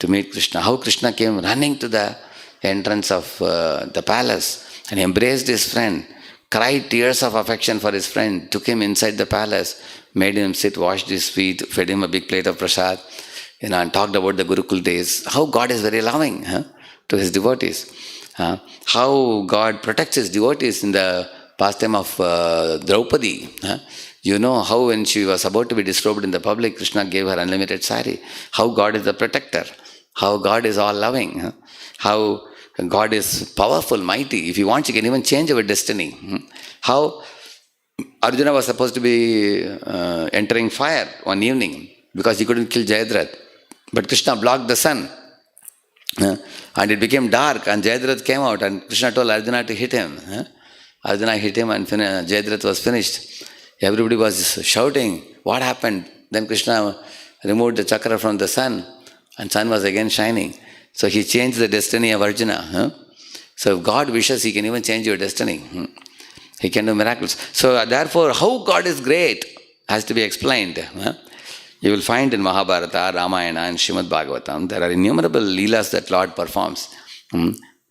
[SPEAKER 1] to meet Krishna. How Krishna came running to the entrance of the palace and embraced his friend, cried tears of affection for his friend, took him inside the palace, made him sit, washed his feet, fed him a big plate of prasad, and talked about the Gurukul days. How God is very loving to his devotees. How God protects his devotees in the pastime of Draupadi. How when she was about to be disrobed in the public, Krishna gave her unlimited sari. How God is the protector. How God is all loving. How God is powerful, mighty. If he wants, he can even change our destiny. How Arjuna was supposed to be entering fire one evening because he couldn't kill Jayadratha. But Krishna blocked the sun. And it became dark and Jayadratha came out and Krishna told Arjuna to hit him. Arjuna hit him and Jayadratha was finished. Everybody was shouting, what happened? Then Krishna removed the chakra from the sun and sun was again shining. So he changed the destiny of Arjuna. So if God wishes, he can even change your destiny. He can do miracles. So therefore, how God is great has to be explained. You will find in Mahabharata, Ramayana and Srimad Bhagavatam, there are innumerable leelas that Lord performs.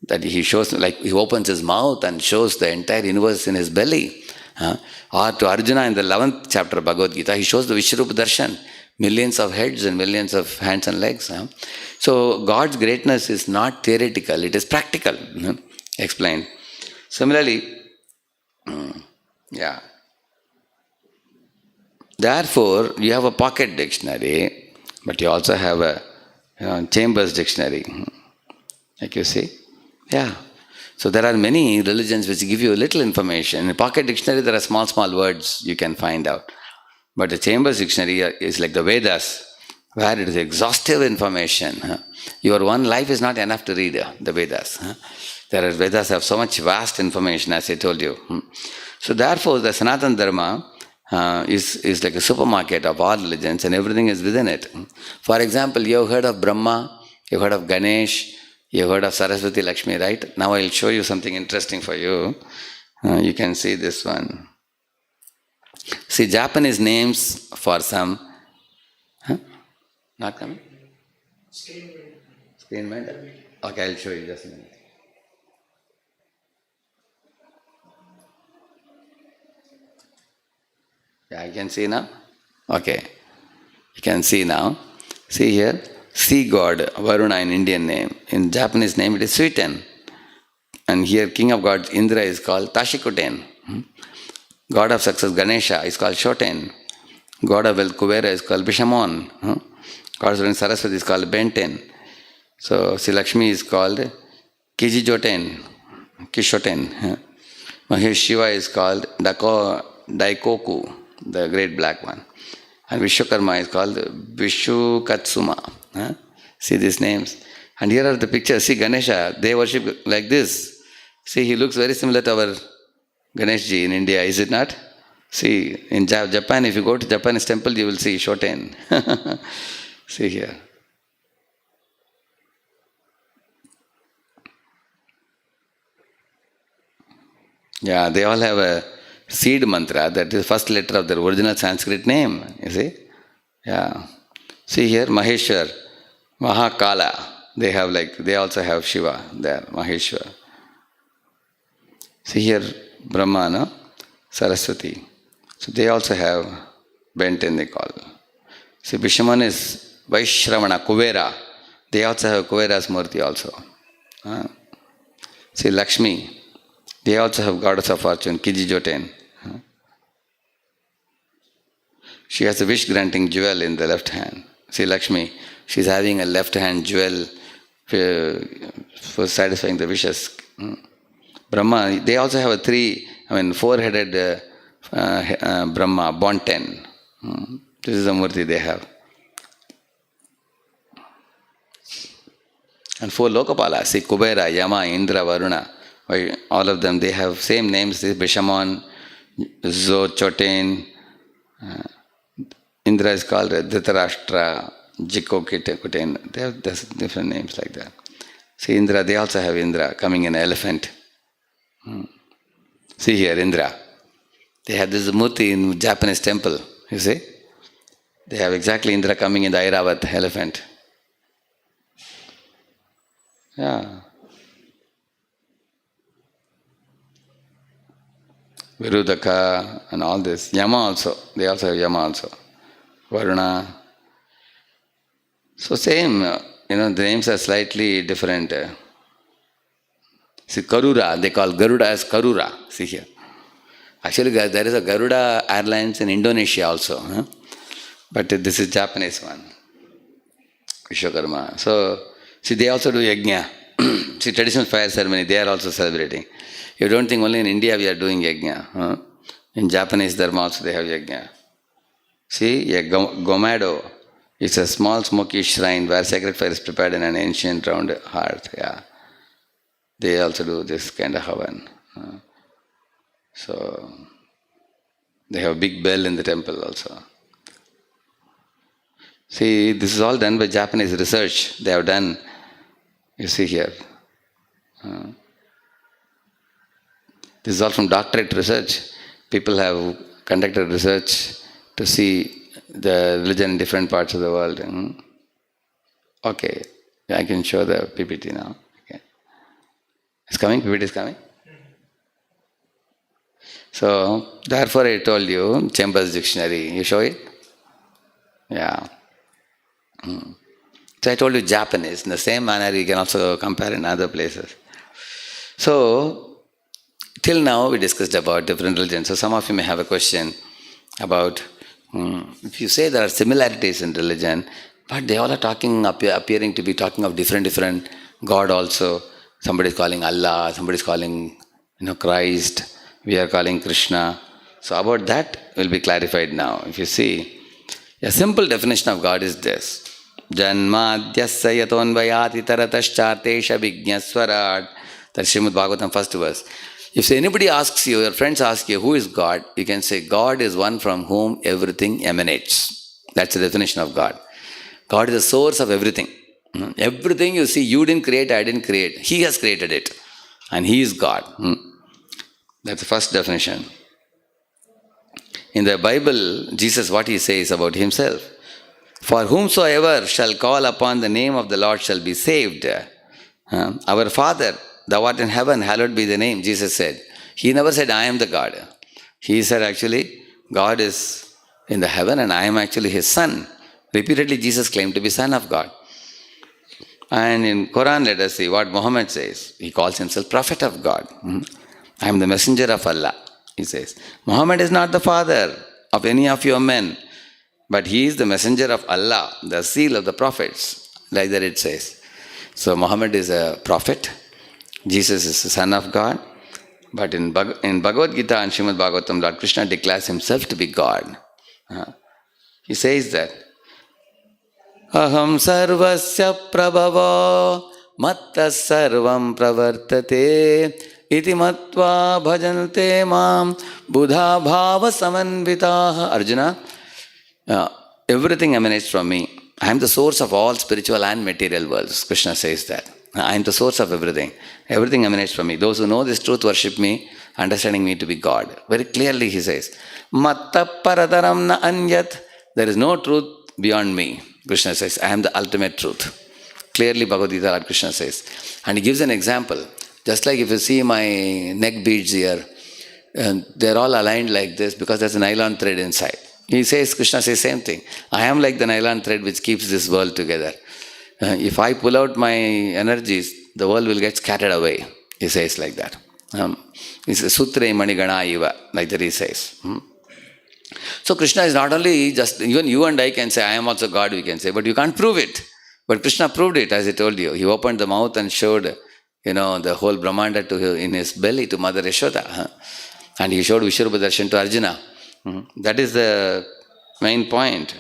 [SPEAKER 1] That he shows, like he opens his mouth and shows the entire universe in his belly. Or to Arjuna in the 11th chapter of Bhagavad Gita, he shows the Vishwarupa Darshan, millions of heads and millions of hands and legs. So God's greatness is not theoretical, it is practical. Explained. Similarly, therefore, you have a pocket dictionary, but you also have a Chambers dictionary. Like you see? Yeah. So there are many religions which give you little information. In a pocket dictionary, there are small words you can find out. But the Chambers dictionary is like the Vedas, where it is exhaustive information. Your one life is not enough to read the Vedas. Vedas have so much vast information, as I told you. So therefore, the Sanatana Dharma is like a supermarket of all religions and everything is within it. For example, you have heard of Brahma, you have heard of Ganesh, you have heard of Saraswati Lakshmi, right? Now I will show you something interesting for you. You can see this one. See, Japanese names for some... Not coming? Screen mind? Okay, I will show you just a minute. Yeah, I can see now? Okay. You can see now. See here. Sea god, Varuna in Indian name. In Japanese name it is Suiten. And here King of Gods Indra is called Tashikuten. God of success Ganesha is called Shoten. God of wealth Kubera is called Bishamon. God of strength Saraswati is called Benten. So Sri Lakshmi is called Kijijoten, Kishoten. Mahesh Shiva is called Daikoku, the great black one. And Vishwakarma is called Vishukatsuma. See these names. And here are the pictures. See Ganesha, they worship like this. See, he looks very similar to our Ganeshji in India, is it not? See, in Japan, if you go to Japanese temple, you will see Shoten. See here. Yeah, they all have a seed mantra, that is the first letter of their original Sanskrit name, you see. Yeah. See here, Maheshwar, Mahakala. They also have Shiva there, Maheshwar. See here, Brahma, no? Saraswati. So they also have Benten, they call. See, Bishaman is Vaishravana, Kuvera. They also have Kuvera's Murti also. See, Lakshmi. They also have goddess of fortune, Kijijoten. She has a wish-granting jewel in the left hand. See, Lakshmi, she's having a left hand jewel for satisfying the wishes. Brahma, they also have a four-headed Brahma, Bonten. This is the Murti they have. And four Lokapalas, see, Kubera, Yama, Indra, Varuna. All of them, they have same names. Bishamon, Zochoten, Indra is called Dhritarashtra, Jikokiten. They have different names like that. See, Indra, they also have Indra coming in an elephant. See here, Indra. They have this Murti in Japanese temple, you see. They have exactly Indra coming in the Airavat elephant. Yeah. Virudaka and all this. Yama also. They also have Yama also. Varuna. So same, the names are slightly different. See, Karura, they call Garuda as Karura. See here. Actually, there is a Garuda Airlines in Indonesia also. But this is Japanese one. Vishwakarma. So, see, they also do yajna. See, traditional fire ceremony, they are also celebrating. You don't think only in India we are doing yajna. In Japanese Dharma also they have yajna. See, a gomado is a small smoky shrine where sacred fire is prepared in an ancient round hearth. Yeah. They also do this kind of havan. So, they have a big bell in the temple also. See, this is all done by Japanese research. They have done, you see here. This is all from doctorate research. People have conducted research to see the religion in different parts of the world. Okay, I can show the PPT now. Okay. It's coming? PPT is coming? So, therefore I told you, Chambers Dictionary. You show it? Yeah. So I told you Japanese. In the same manner, you can also compare in other places. So, till now we discussed about different religions. So some of you may have a question about, if you say there are similarities in religion, but they all are appearing to be talking of different God also. Somebody is calling Allah, somebody is calling Christ, we are calling Krishna. So about that will be clarified now. If you see, a simple definition of God is this. Janmadhyasya yatonvayati tarataschartesha vijñaswarat. That's Srimad Bhagavatam, first verse. If anybody asks you, your friends ask you, who is God? You can say, God is one from whom everything emanates. That's the definition of God. God is the source of everything. Everything you see, you didn't create, I didn't create. He has created it. And He is God. That's the first definition. In the Bible, Jesus, what He says about Himself? For whomsoever shall call upon the name of the Lord shall be saved. Our Father, thou art in heaven, hallowed be the name, Jesus said. He never said, I am the God. He said, actually, God is in the heaven and I am actually His Son. Repeatedly, Jesus claimed to be Son of God. And in Quran, let us see what Muhammad says. He calls himself Prophet of God. I am the messenger of Allah, he says. Muhammad is not the father of any of your men, but he is the messenger of Allah, the seal of the prophets, like that it says. So Muhammad is a prophet. Jesus is the Son of God. But in Bhagavad Gita and Srimad Bhagavatam, Lord Krishna declares Himself to be God. He says that, Aham sarvasya prabhava matta sarvam pravartate iti matva bhajante mam buddha bhava samanvitaha. Arjuna, everything emanates from me. I am the source of all spiritual and material worlds. Krishna says that. I am the source of everything. Everything emanates from me. Those who know this truth worship me, understanding me to be God. Very clearly he says, Matta paradaram na anyat. There is no truth beyond me. Krishna says, I am the ultimate truth. Clearly Bhagavad Gita, Lord Krishna says. And he gives an example. Just like if you see my neck beads here, they're all aligned like this because there's a nylon thread inside. He says, Krishna says same thing. I am like the nylon thread which keeps this world together. If I pull out my energies, the world will get scattered away. He says like that. It's Sutre Manigana Iva, like that he says. So Krishna is not only just, even you and I can say, I am also God, we can say, but you can't prove it. But Krishna proved it, as I told you. He opened the mouth and showed, the whole Brahmanda in his belly to Mother Yashoda. And he showed Vishwaroopa Darshan to Arjuna. That is the main point.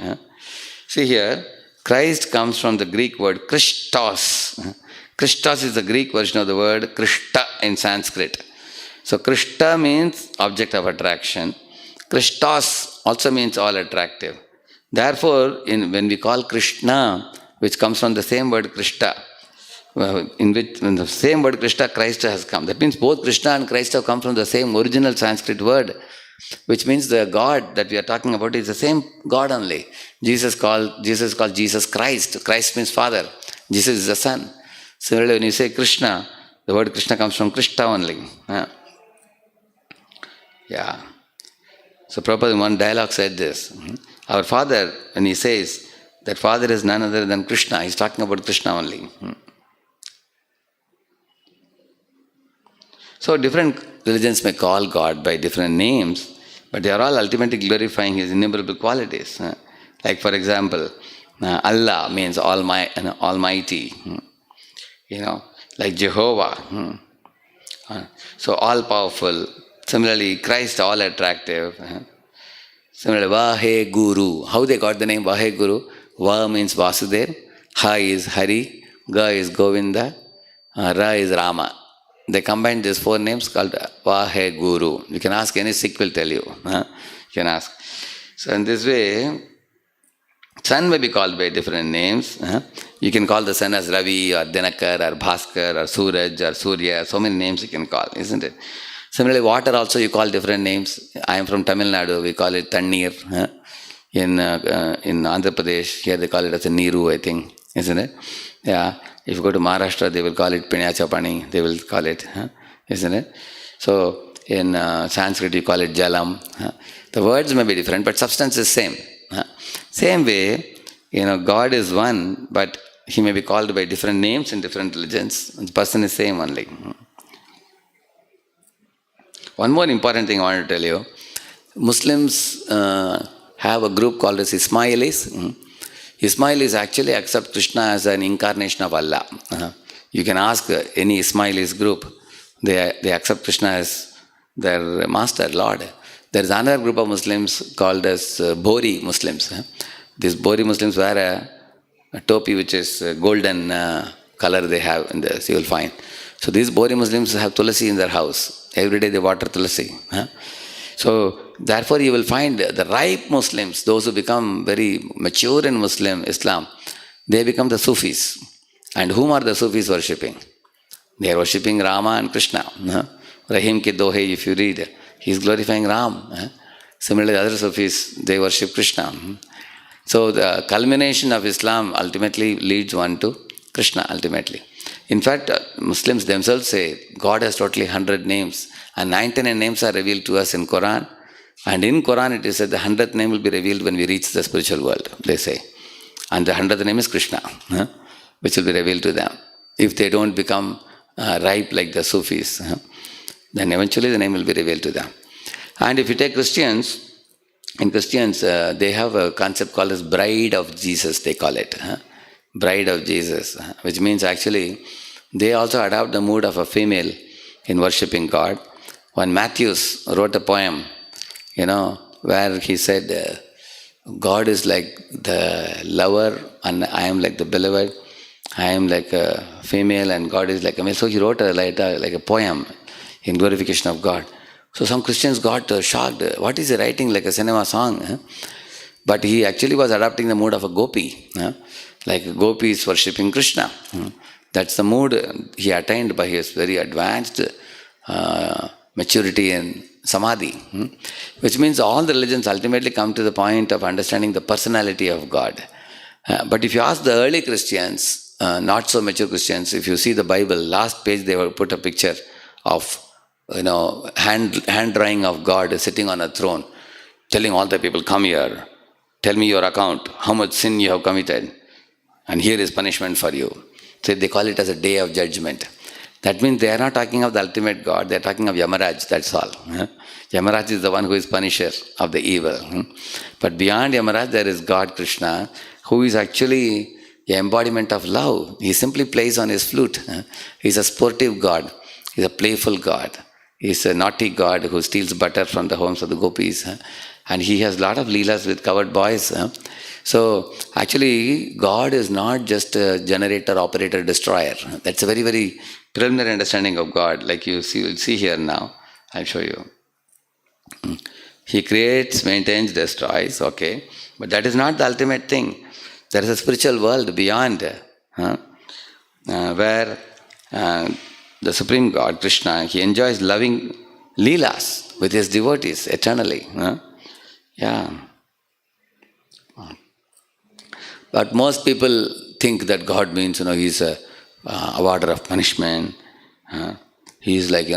[SPEAKER 1] See here, Christ comes from the Greek word Christos. Christos is the Greek version of the word Krishta in Sanskrit. So Krishta means object of attraction. Christos also means all attractive. Therefore, when we call Krishna, which comes from the same word Krishta, in the same word Krishna, Christ has come. That means both Krishna and Christ have come from the same original Sanskrit word, which means the God that we are talking about is the same God only. Jesus called Jesus Christ. Christ means Father. Jesus is the Son. Similarly, when you say Krishna, the word Krishna comes from Krishna only. Yeah. So Prabhupada in one dialogue said this. Our Father, when he says that Father is none other than Krishna, he's talking about Krishna only. So different religions may call God by different names, but they are all ultimately glorifying His innumerable qualities. Like for example, Allah means Almighty. Like Jehovah. So all powerful. Similarly, Christ all attractive. Similarly, Vahe Guru. How they got the name Vahe Guru? Va means Vasudev, Ha is Hari, Ga is Govinda, Ra is Rama. They combined these four names called Vahe Guru. You can ask any Sikh will tell you. You can ask. So in this way, sun may be called by different names. You can call the sun as Ravi or Dinakar or Bhaskar or Suraj or Surya. So many names you can call, isn't it? Similarly, water also you call different names. I am from Tamil Nadu, we call it Tannir. In Andhra Pradesh, here they call it as a Niru, I think, isn't it? Yeah. If you go to Maharashtra, they will call it Pinyachapani, they will call it, isn't it? So in Sanskrit, you call it Jalam. The words may be different, but substance is same. Same way, God is one, but He may be called by different names in different religions. The person is same only. One more important thing I want to tell you. Muslims have a group called as Ismailis. Ismailis actually accept Krishna as an incarnation of Allah. You can ask any Ismailis group. They accept Krishna as their master, Lord. There is another group of Muslims called as Bori Muslims. These Bori Muslims wear a topi which is golden color they have in this, you will find. So these Bori Muslims have tulasi in their house. Every day they water tulasi. So therefore you will find the ripe Muslims, those who become very mature in Islam, they become the Sufis. And whom are the Sufis worshipping? They are worshipping Rama and Krishna. Rahim Ki Dohe, if you read, he is glorifying Ram. Similarly, the other Sufis, they worship Krishna. So the culmination of Islam ultimately leads one to Krishna ultimately. In fact, Muslims themselves say God has totally 100 names, and 99 names are revealed to us in Quran. And in Quran it is said the 100th name will be revealed when we reach the spiritual world, they say. And the 100th name is Krishna, which will be revealed to them. If they don't become ripe like the Sufis, then eventually the name will be revealed to them. And if you take Christians, in Christians they have a concept called as Bride of Jesus, they call it. Bride of Jesus, which means actually they also adopt the mood of a female in worshipping God. When Matthews wrote a poem, where he said, God is like the lover and I am like the beloved. I am like a female and God is like a male. So he wrote like a poem in glorification of God. So some Christians got shocked. What is he writing like a cinema song? But he actually was adopting the mood of a gopi. Like a gopi is worshipping Krishna. That's the mood he attained by his very advanced maturity in samadhi. Which means all the religions ultimately come to the point of understanding the personality of God. But if you ask the early Christians, not so mature Christians, if you see the Bible, last page they will put a picture of hand drawing of God sitting on a throne, telling all the people, come here, tell me your account, how much sin you have committed, and here is punishment for you. So they call it as a day of judgment. That means they are not talking of the ultimate God, they are talking of Yamaraj, that's all. Yamaraj is the one who is punisher of the evil. But beyond Yamaraj there is God Krishna, who is actually the embodiment of love. He simply plays on his flute. He's a sportive God, he's a playful God. He's a naughty God who steals butter from the homes of the gopis. And he has a lot of leelas with covered boys. So actually God is not just a generator, operator, destroyer. That's a very, very preliminary understanding of God. Like you'll see here now. I'll show you. He creates, maintains, destroys, okay. But that is not the ultimate thing. There is a spiritual world beyond, where the Supreme God, Krishna, he enjoys loving leelas with his devotees eternally. Yeah. But most people think that God means, he's a awarder of punishment. He's like,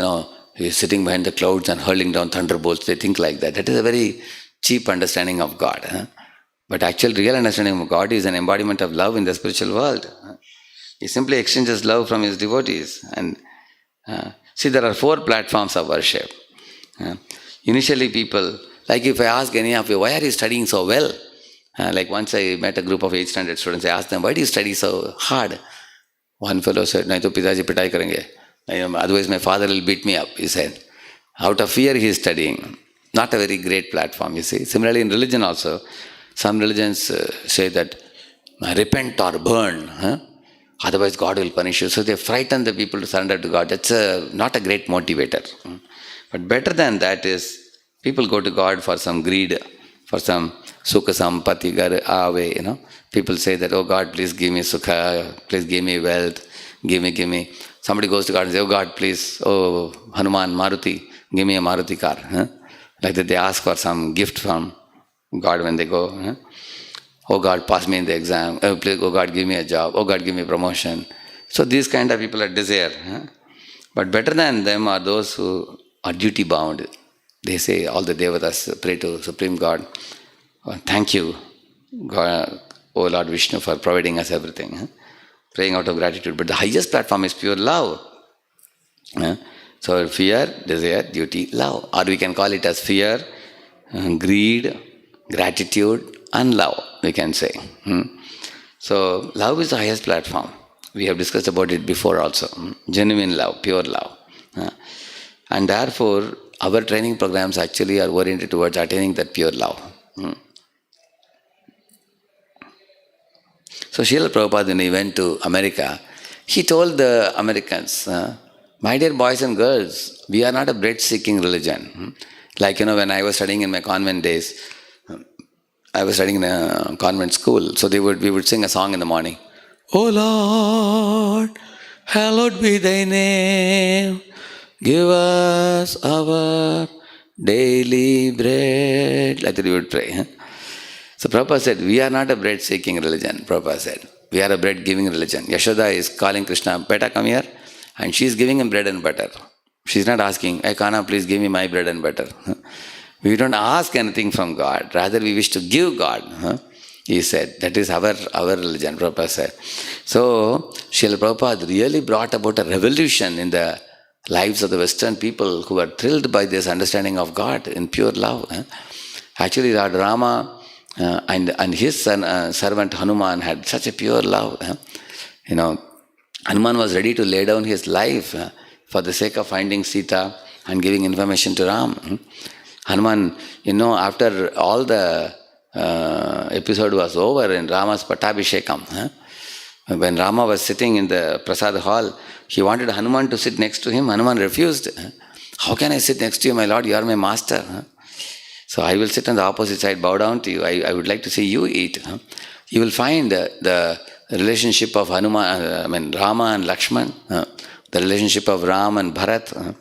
[SPEAKER 1] he's sitting behind the clouds and hurling down thunderbolts. They think like that. That is a very cheap understanding of God. But actual real understanding of God is an embodiment of love in the spiritual world. He simply exchanges love from his devotees. And see, there are 4 platforms of worship. Initially people, like if I ask any of you, why are you studying so well? Like once I met a group of 8th standard students, I asked them, why do you study so hard? One fellow said, nahi to pitaji pitai karenge. Otherwise my father will beat me up, he said. Out of fear he is studying. Not a very great platform, you see. Similarly in religion also, some religions say that repent or burn, otherwise God will punish you. So they frighten the people to surrender to God. That's not a great motivator. But better than that is, people go to God for some greed, for some sukha sampati ave, People say that, oh God, please give me sukha, please give me wealth, give me. Somebody goes to God and says, oh God, please, oh Hanuman, Maruti, give me a Maruti car. Like that they ask for some gift from God when they go. Oh God, pass me in the exam. Please, oh God, give me a job. Oh God, give me a promotion. So these kind of people are desire. But better than them are those who are duty bound. They say, all the devatas pray to Supreme God. Thank you, God, O Lord Vishnu, for providing us everything. Praying out of gratitude. But the highest platform is pure love. So fear, desire, duty, love. Or we can call it as fear, greed, gratitude, and love, we can say. So love is the highest platform. We have discussed about it before also. Genuine love, pure love. And therefore, our training programs actually are oriented towards attaining that pure love. So Srila Prabhupada, when he went to America, he told the Americans, my dear boys and girls, we are not a bread-seeking religion. Like, when I was studying in my convent days, I was studying in a convent school, so we would sing a song in the morning. Oh Lord, hallowed be thy name, give us our daily bread. Like that we would pray. So Prabhupada said, we are not a bread-seeking religion, Prabhupada said. We are a bread-giving religion. Yashoda is calling Krishna, beta, come here. And she is giving him bread and butter. She is not asking, hey Kana, please give me my bread and butter. We don't ask anything from God. Rather, we wish to give God. He said, that is our religion, Prabhupada said. So, Srila Prabhupada really brought about a revolution in the lives of the Western people who were thrilled by this understanding of God in pure love. Actually, Lord Rama and his servant Hanuman had such a pure love. Hanuman was ready to lay down his life for the sake of finding Sita and giving information to Ram. Hanuman, after all the episode was over in Rama's Pattabhishekam, when Rama was sitting in the Prasad hall, he wanted Hanuman to sit next to him. Hanuman refused. How can I sit next to you, my Lord? You are my master. Huh? So I will sit on the opposite side, bow down to you. I would like to see you eat. Huh? You will find the relationship of Rama and Lakshman, the relationship of Ram and Bharat.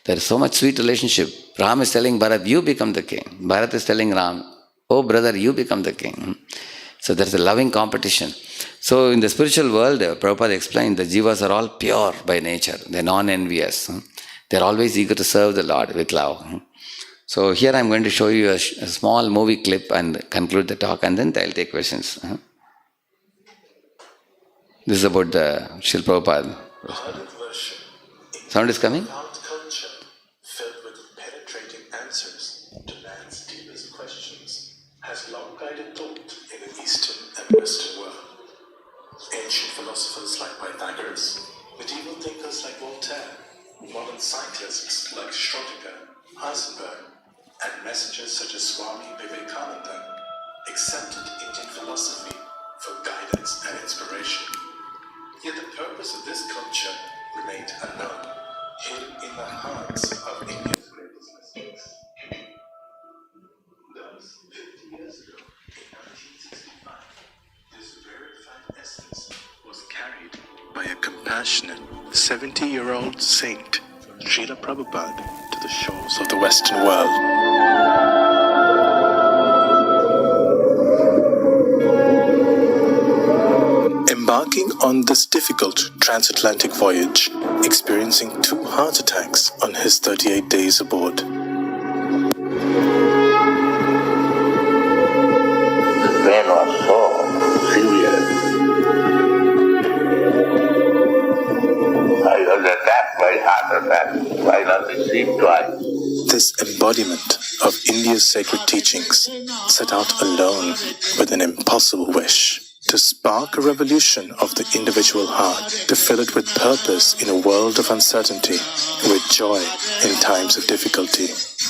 [SPEAKER 1] There is so much sweet relationship. Ram is telling Bharat, you become the king. Bharat is telling Ram, oh brother, you become the king. So there is a loving competition. So in the spiritual world, Prabhupada explained the jivas are all pure by nature. They are non-envious. They are always eager to serve the Lord with love. So here I am going to show you a small movie clip and conclude the talk, and then I will take questions. This is about the Srila Prabhupada. Sound is coming?
[SPEAKER 3] Culture filled with penetrating answers to man's deepest questions has long guided thought in the Eastern and Western world. Ancient philosophers like Pythagoras, medieval thinkers like Voltaire, modern scientists like Schrödinger, Heisenberg, and messengers such as Swami Vivekananda accepted Indian philosophy for guidance and inspiration. Yet the purpose of this culture remained unknown, hidden in the hearts of India's greatest mystics. Thus, 50 years ago, in 1965, this rarefied essence was carried by a compassionate 70-year-old saint, Srila Prabhupada, to the shores of the Western world. Embarking on this difficult transatlantic voyage, experiencing 2 heart attacks on his 38 days aboard.
[SPEAKER 4] The pain was so severe. I was attacked by heart attack. I not received twice.
[SPEAKER 3] This embodiment of India's sacred teachings set out alone with an impossible wish to spark a revolution of the individual heart, to fill it with purpose in a world of uncertainty, with joy in times of difficulty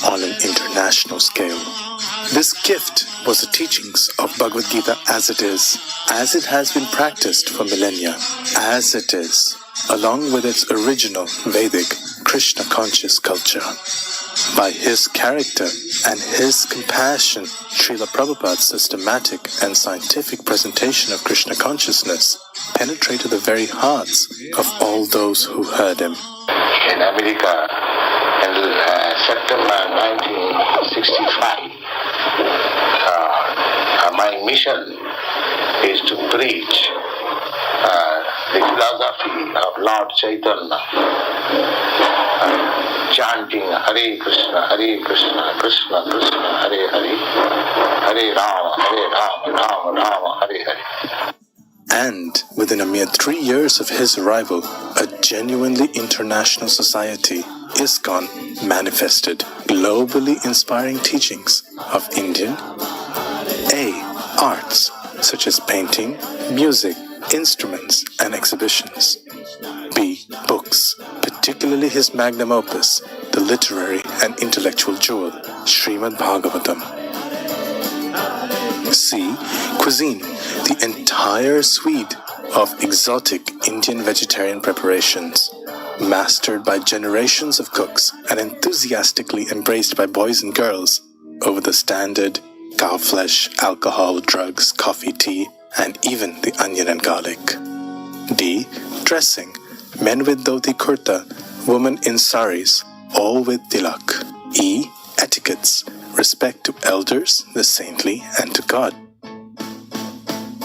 [SPEAKER 3] on an international scale. This gift was the teachings of Bhagavad Gita as it has been practiced for millennia, as it is, along with its original Vedic Krishna conscious culture. By his character and his compassion, Srila Prabhupada's systematic and scientific presentation of Krishna consciousness penetrated the very hearts of all those who heard him.
[SPEAKER 4] In America, in September 1965, my mission is to preach the philosophy of Lord Chaitanya, chanting Hare Krishna, Krishna Krishna, Hare Hare, Hare Rama, Rama Rama, Hare Hare.
[SPEAKER 3] And within a mere 3 years of his arrival, a genuinely international society, ISKCON, manifested, globally inspiring teachings of Indian A. Arts, such as painting, music, instruments, and exhibitions. B. Books, particularly his magnum opus, the literary and intellectual jewel, Srimad Bhagavatam. C. Cuisine, the entire suite of exotic Indian vegetarian preparations, mastered by generations of cooks and enthusiastically embraced by boys and girls over the standard cow flesh, alcohol, drugs, coffee, tea, and even the onion and garlic. D. Dressing, men with dhoti kurta, women in saris, all with tilak. E. Etiquettes, respect to elders, the saintly, and to God.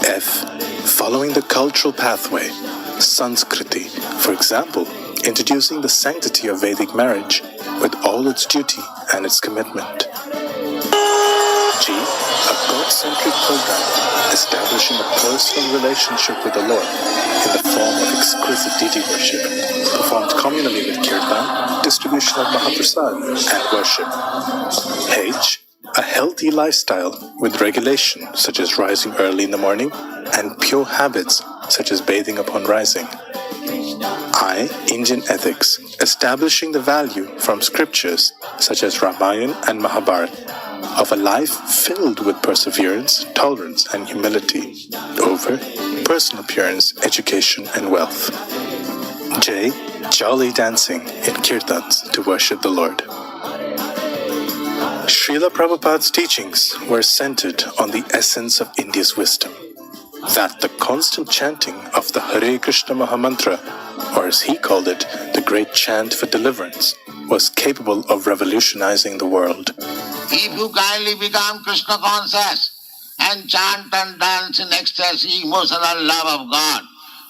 [SPEAKER 3] F. Following the cultural pathway, Sanskriti, for example, introducing the sanctity of Vedic marriage with all its duty and its commitment. G. A God-centric program establishing a personal relationship with the Lord in the form of exquisite deity worship, performed communally with kirtan, distribution of Mahaprasad, and worship. H. A healthy lifestyle with regulation such as rising early in the morning and pure habits such as bathing upon rising. I. Indian ethics, establishing the value from scriptures such as Ramayana and Mahabharata of a life filled with perseverance, tolerance, and humility over personal appearance, education, and wealth. J. jolly dancing in kirtans to worship the Lord. Srila Prabhupada's teachings were centered on the essence of India's wisdom, that the constant chanting of the Hare Krishna Mahamantra, or as he called it, the great chant for deliverance, was capable of revolutionizing the world.
[SPEAKER 4] If you kindly become Krishna conscious and chant and dance in ecstasy, emotional love of God,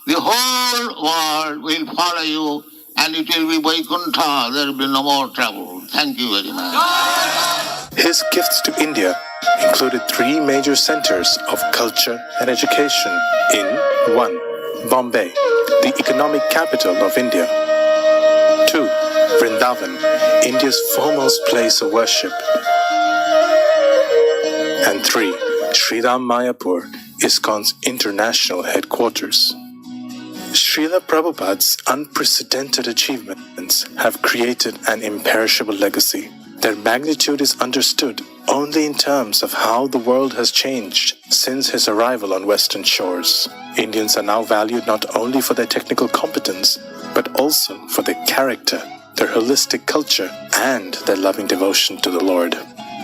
[SPEAKER 4] the whole world will follow you and it will be Vaikuntha. There will be no more trouble. Thank you very much.
[SPEAKER 3] His gifts to India included 3 major centers of culture and education in 1. Bombay, the economic capital of India. 2. Vrindavan, India's foremost place of worship. And 3. Sriram Mayapur, ISKCON's international headquarters. Srila Prabhupada's unprecedented achievements have created an imperishable legacy. Their magnitude is understood only in terms of how the world has changed since his arrival on Western shores. Indians are now valued not only for their technical competence, but also for their character, their holistic culture, and their loving devotion to the Lord.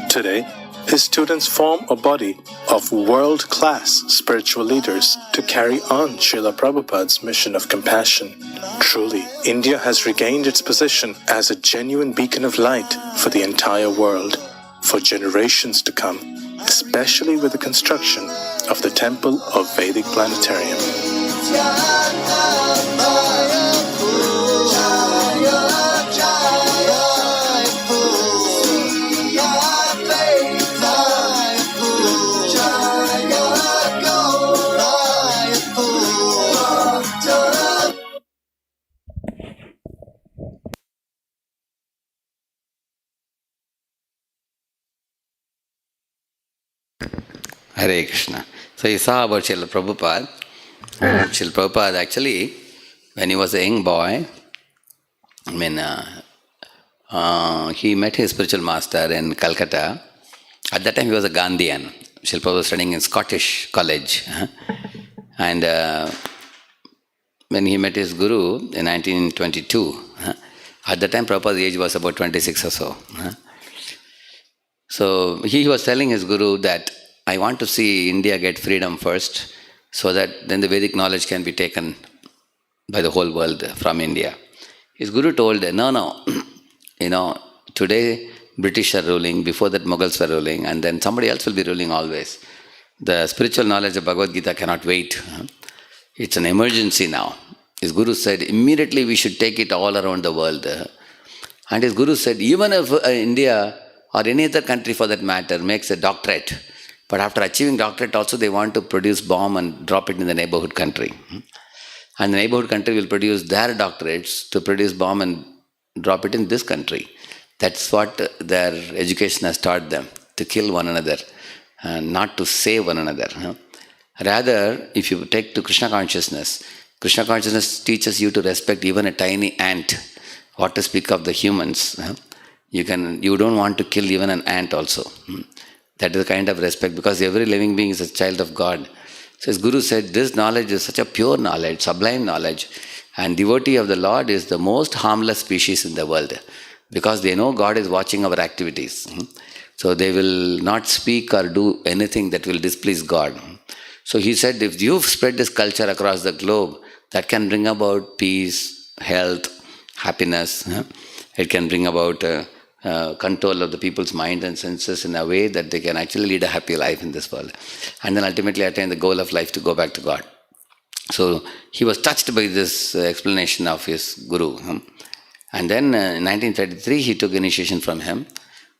[SPEAKER 3] Today, his students form a body of world-class spiritual leaders to carry on Srila Prabhupada's mission of compassion. Truly, India has regained its position as a genuine beacon of light for the entire world for generations to come, especially with the construction of the Temple of Vedic Planetarium.
[SPEAKER 1] Hare Krishna. So you saw about Srila Prabhupada. Srila Prabhupada actually, when he was a young boy, he met his spiritual master in Calcutta. At that time he was a Gandhian. Srila Prabhupada was studying in Scottish College. And when he met his guru in 1922, at that time Prabhupada's age was about 26 or so. So he was telling his guru that I want to see India get freedom first, so that then the Vedic knowledge can be taken by the whole world from India. His guru told, no, today British are ruling, before that Mughals were ruling, and then somebody else will be ruling always. The spiritual knowledge of Bhagavad Gita cannot wait. It's an emergency now. His guru said, immediately we should take it all around the world. And his guru said, even if India or any other country for that matter makes a doctorate, but after achieving doctorate also they want to produce bomb and drop it in the neighborhood country. And the neighborhood country will produce their doctorates to produce bomb and drop it in this country. That's what their education has taught them, to kill one another, and not to save one another. Rather, if you take to Krishna consciousness teaches you to respect even a tiny ant. What to speak of the humans? You don't want to kill even an ant also. That is a kind of respect, because every living being is a child of God. So his guru said, this knowledge is such a pure knowledge, sublime knowledge, and devotee of the Lord is the most harmless species in the world, because they know God is watching our activities. So they will not speak or do anything that will displease God. So he said, if you've spread this culture across the globe, that can bring about peace, health, happiness. It can bring about control of the people's mind and senses in a way that they can actually lead a happy life in this world, and then ultimately attain the goal of life to go back to God. So he was touched by this explanation of his guru. And then in 1933 he took initiation from him.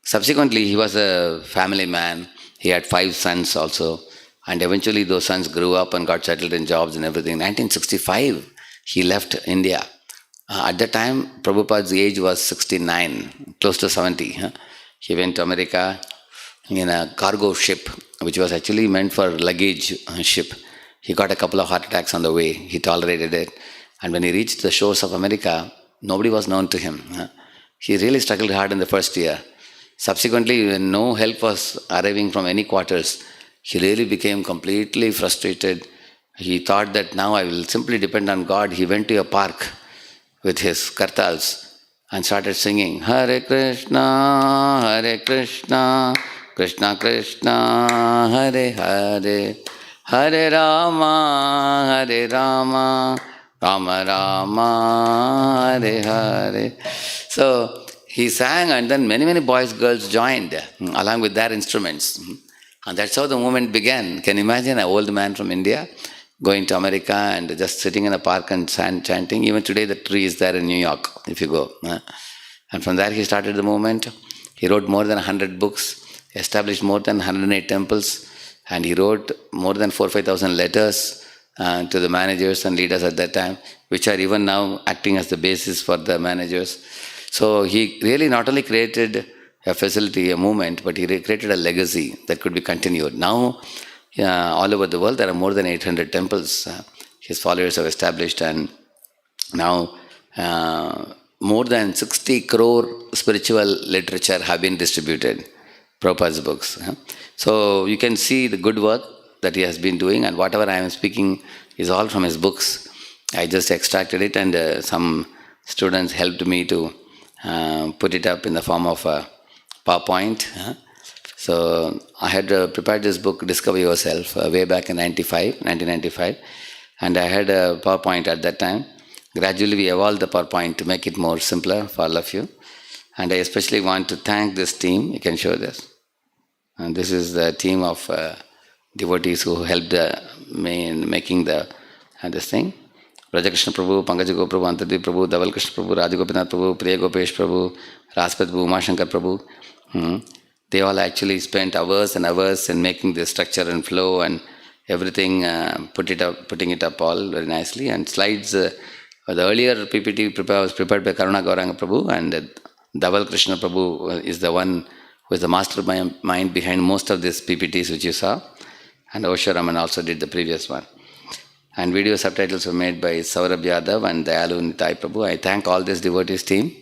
[SPEAKER 1] Subsequently he was a family man. He had 5 sons also, and eventually those sons grew up and got settled in jobs and everything. In 1965 he left India. At that time, Prabhupada's age was 69, close to 70. He went to America in a cargo ship, which was actually meant for luggage ship. He got a couple of heart attacks on the way. He tolerated it. And when he reached the shores of America, nobody was known to him. He really struggled hard in the first year. Subsequently, when no help was arriving from any quarters, he really became completely frustrated. He thought that now I will simply depend on God. He went to a park with his kartals and started singing Hare Krishna, Krishna Krishna, Hare Hare, Hare Rama, Rama Rama, Hare Hare. So he sang, and then many boys, girls joined along with their instruments. And that's how the movement began. Can you imagine an old man from India going to America and just sitting in a park and chanting? Even today the tree is there in New York, if you go. And from there he started the movement. He wrote more than 100 books, established more than 108 temples, and he wrote more than 4,000-5,000 letters to the managers and leaders at that time, which are even now acting as the basis for the managers. So he really not only created a facility, a movement, but he created a legacy that could be continued. Now, all over the world, there are more than 800 temples his followers have established, and now more than 60 crore spiritual literature have been distributed, Prabhupada's books. So you can see the good work that he has been doing, and whatever I am speaking is all from his books. I just extracted it, and some students helped me to put it up in the form of a PowerPoint. So I had prepared this book, Discover Yourself, way back in 1995, and I had a PowerPoint at that time. Gradually we evolved the PowerPoint to make it more simpler for all of you. And I especially want to thank this team. You can show this. And this is the team of devotees who helped me in making this thing. Rajakrishna Prabhu, Pankaja Prabhu, Antadip Prabhu, Dhaval Krishna Prabhu, Rajagopinath Prabhu, Priya Gopesh Prabhu, Raspet Prabhu, Umashankar Prabhu. They all actually spent hours and hours in making the structure and flow and everything, putting it up all very nicely. And slides, the earlier PPT was prepared by Karuna Gauranga Prabhu, and Dhaval Krishna Prabhu is the one who is the mastermind behind most of these PPTs which you saw. And Osho Raman also did the previous one. And video subtitles were made by Saurabh Yadav and Dayalu Nitai Prabhu. I thank all this devotees team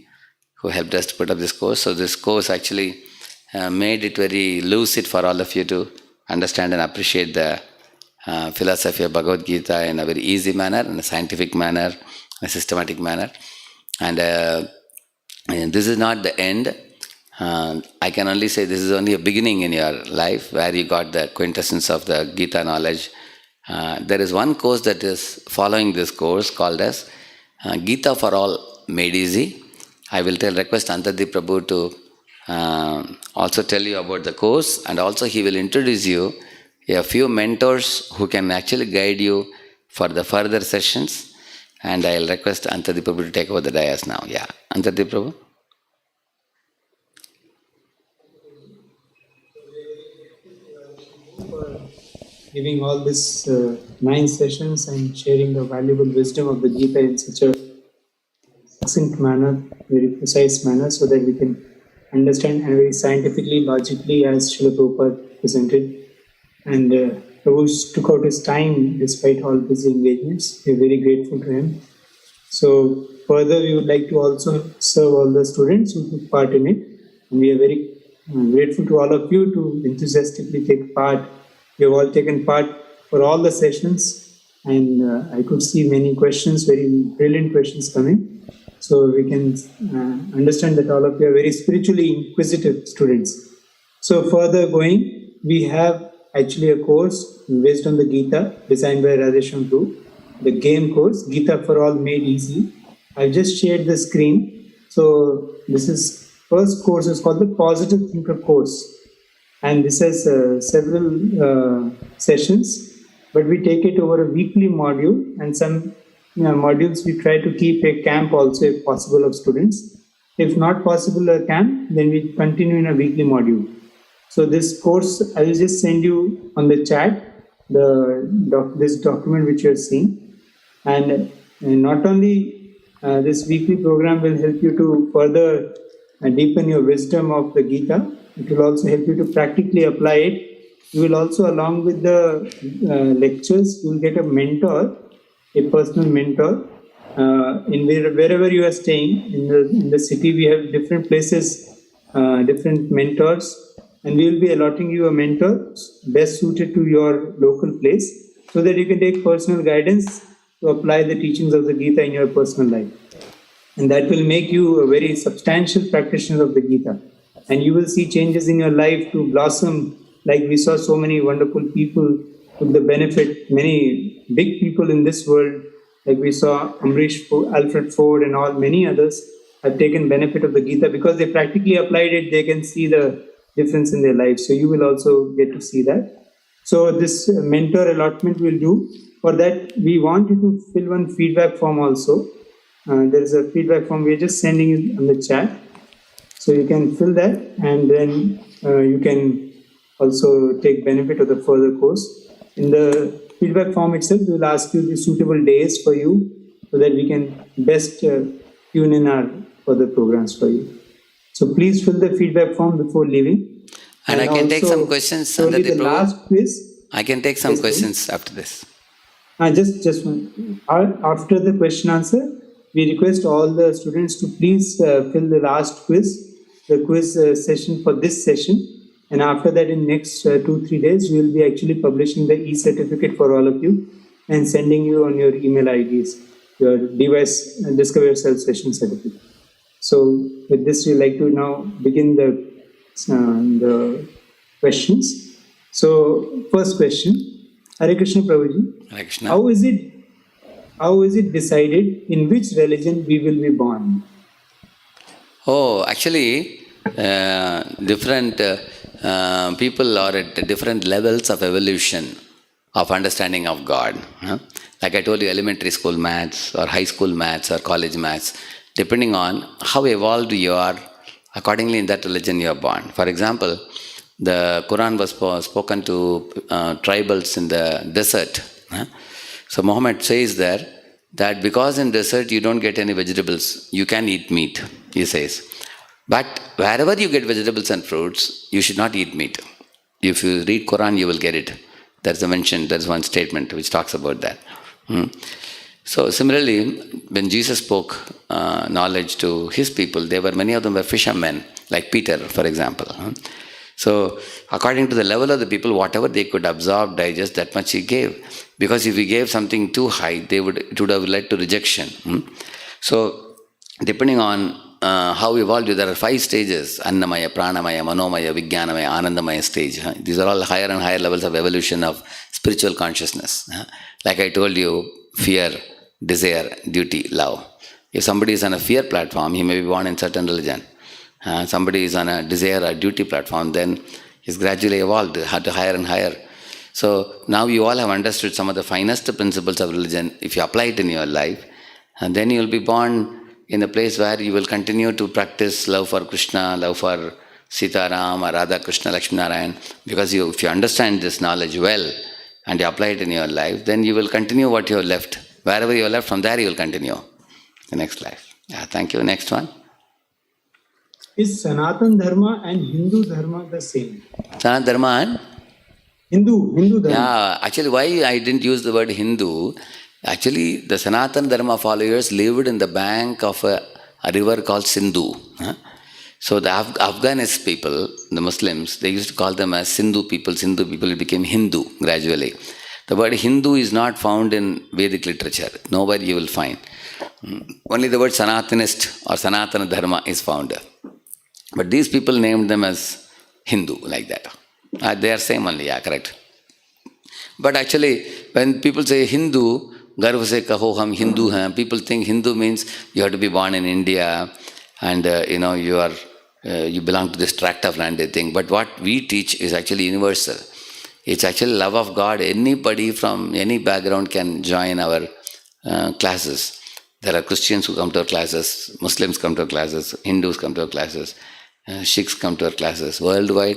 [SPEAKER 1] who helped us to put up this course. So this course actually made it very lucid for all of you to understand and appreciate the philosophy of Bhagavad Gita in a very easy manner, in a scientific manner, a systematic manner. And this is not the end. I can only say this is only a beginning in your life where you got the quintessence of the Gita knowledge. There is one course that is following this course called as Gita for All Made Easy. I will request Antadip Prabhu to also tell you about the course, and also he will introduce you a few mentors who can actually guide you for the further sessions. And I will request Antadip Prabhu to take over the dais now. Yeah, Antadip Prabhu.
[SPEAKER 5] Giving all these 9 sessions and sharing the valuable wisdom of the Gita in such a succinct manner, very precise manner, so that we can understand and very scientifically, logically, as Srila Prabhupada presented. And Prabhu took out his time despite all busy engagements. We are very grateful to him. So further, we would like to also serve all the students who took part in it. And we are very grateful to all of you to enthusiastically take part. You have all taken part for all the sessions, and I could see many questions, very brilliant questions coming. So we can understand that all of you are very spiritually inquisitive students. So further going, we have actually a course based on the Gita designed by Radhesham Prabhu, the game course, Gita for All Made Easy. I've just shared the screen. So this is first course is called the Positive Thinker course. And this has several sessions, but we take it over a weekly module, and some modules we try to keep a camp also if possible of students. If not possible a camp, then we continue in a weekly module. So this course, I will just send you on the chat this document which you are seeing. And not only this weekly program will help you to further deepen your wisdom of the Gita, it will also help you to practically apply it. You will also, along with the lectures, you will get a mentor, a personal mentor. Wherever you are staying in the city, we have different places, different mentors, and we will be allotting you a mentor best suited to your local place, so that you can take personal guidance to apply the teachings of the Gita in your personal life. And that will make you a very substantial practitioner of the Gita. And you will see changes in your life to blossom, like we saw so many wonderful people with the benefit, many big people in this world, like we saw Alfred Ford and all, many others have taken benefit of the Gita because they practically applied it. They can see the difference in their lives. So you will also get to see that. So this mentor allotment we'll do. For that, we want you to fill one feedback form also. There is a feedback form. We're just sending it on the chat. So you can fill that, and then you can also take benefit of the further course. In the feedback form itself, we will ask you the suitable days for you so that we can best tune in our further programs for you. So please fill the feedback form before leaving.
[SPEAKER 1] And I can take some questions under the program.
[SPEAKER 5] Last quiz.
[SPEAKER 1] I can take some questions after this.
[SPEAKER 5] Just one. After the question answer, we request all the students to please fill the last quiz, the quiz session for this session. And after that, in next 2-3 days, we will be actually publishing the e-certificate for all of you and sending you on your email IDs, your device Discover Yourself session certificate. So with this, we like to now begin the questions. So first question, Hare Krishna Prabhuji.
[SPEAKER 1] Hare Krishna.
[SPEAKER 5] How is it decided in which religion we will be born?
[SPEAKER 1] Oh, actually, different people are at different levels of evolution of understanding of God. Like I told you, elementary school maths or high school maths or college maths, depending on how evolved you are, accordingly in that religion you are born. For example, the Quran was spoken to tribals in the desert. So Muhammad says there that because in desert you don't get any vegetables, you can eat meat, he says. But wherever you get vegetables and fruits, you should not eat meat. If you read Quran, you will get it. There's a mention, there's one statement which talks about that. So similarly, when Jesus spoke knowledge to his people, many of them were fishermen, like Peter, for example. So according to the level of the people, whatever they could absorb, digest, that much he gave. Because if he gave something too high, it would have led to rejection. So depending on how evolved you, there are 5 stages: Annamaya, Pranamaya, Manomaya, Vijnanamaya, Anandamaya stage. These are all higher and higher levels of evolution of spiritual consciousness. Like I told you, fear, desire, duty, love. If somebody is on a fear platform, he may be born in certain religion. Somebody is on a desire or duty platform, then he's gradually evolved to higher and higher. So now you all have understood some of the finest principles of religion. If you apply it in your life, and then you will be born in a place where you will continue to practice love for Krishna, love for Sita Ram or Radha Krishna Lakshmi Narayan. Because if you understand this knowledge well and you apply it in your life, then you will continue what you have left. Wherever you have left, from there you will continue the next life. Yeah, thank you. Next one.
[SPEAKER 5] Is Sanatan Dharma and Hindu Dharma the same?
[SPEAKER 1] Sanatana Dharma and?
[SPEAKER 5] Hindu Dharma.
[SPEAKER 1] Yeah, actually why I didn't use the word Hindu, actually the Sanatana Dharma followers lived in the bank of a river called Sindhu. So the Afghanis people, the Muslims, they used to call them as Sindhu people. Sindhu people became Hindu gradually. The word Hindu is not found in Vedic literature. Nowhere you will find. Only the word Sanatanist or Sanatana Dharma is found. But these people named them as Hindu, like that. They are same only, yeah, correct. But actually, when people say Hindu, garv se kaho hum Hindu hain, people think Hindu means you have to be born in India and you belong to this tract of land, they think. But what we teach is actually universal. It's actually love of God. Anybody from any background can join our classes. There are Christians who come to our classes, Muslims come to our classes, Hindus come to our classes, Sikhs come to our classes, worldwide.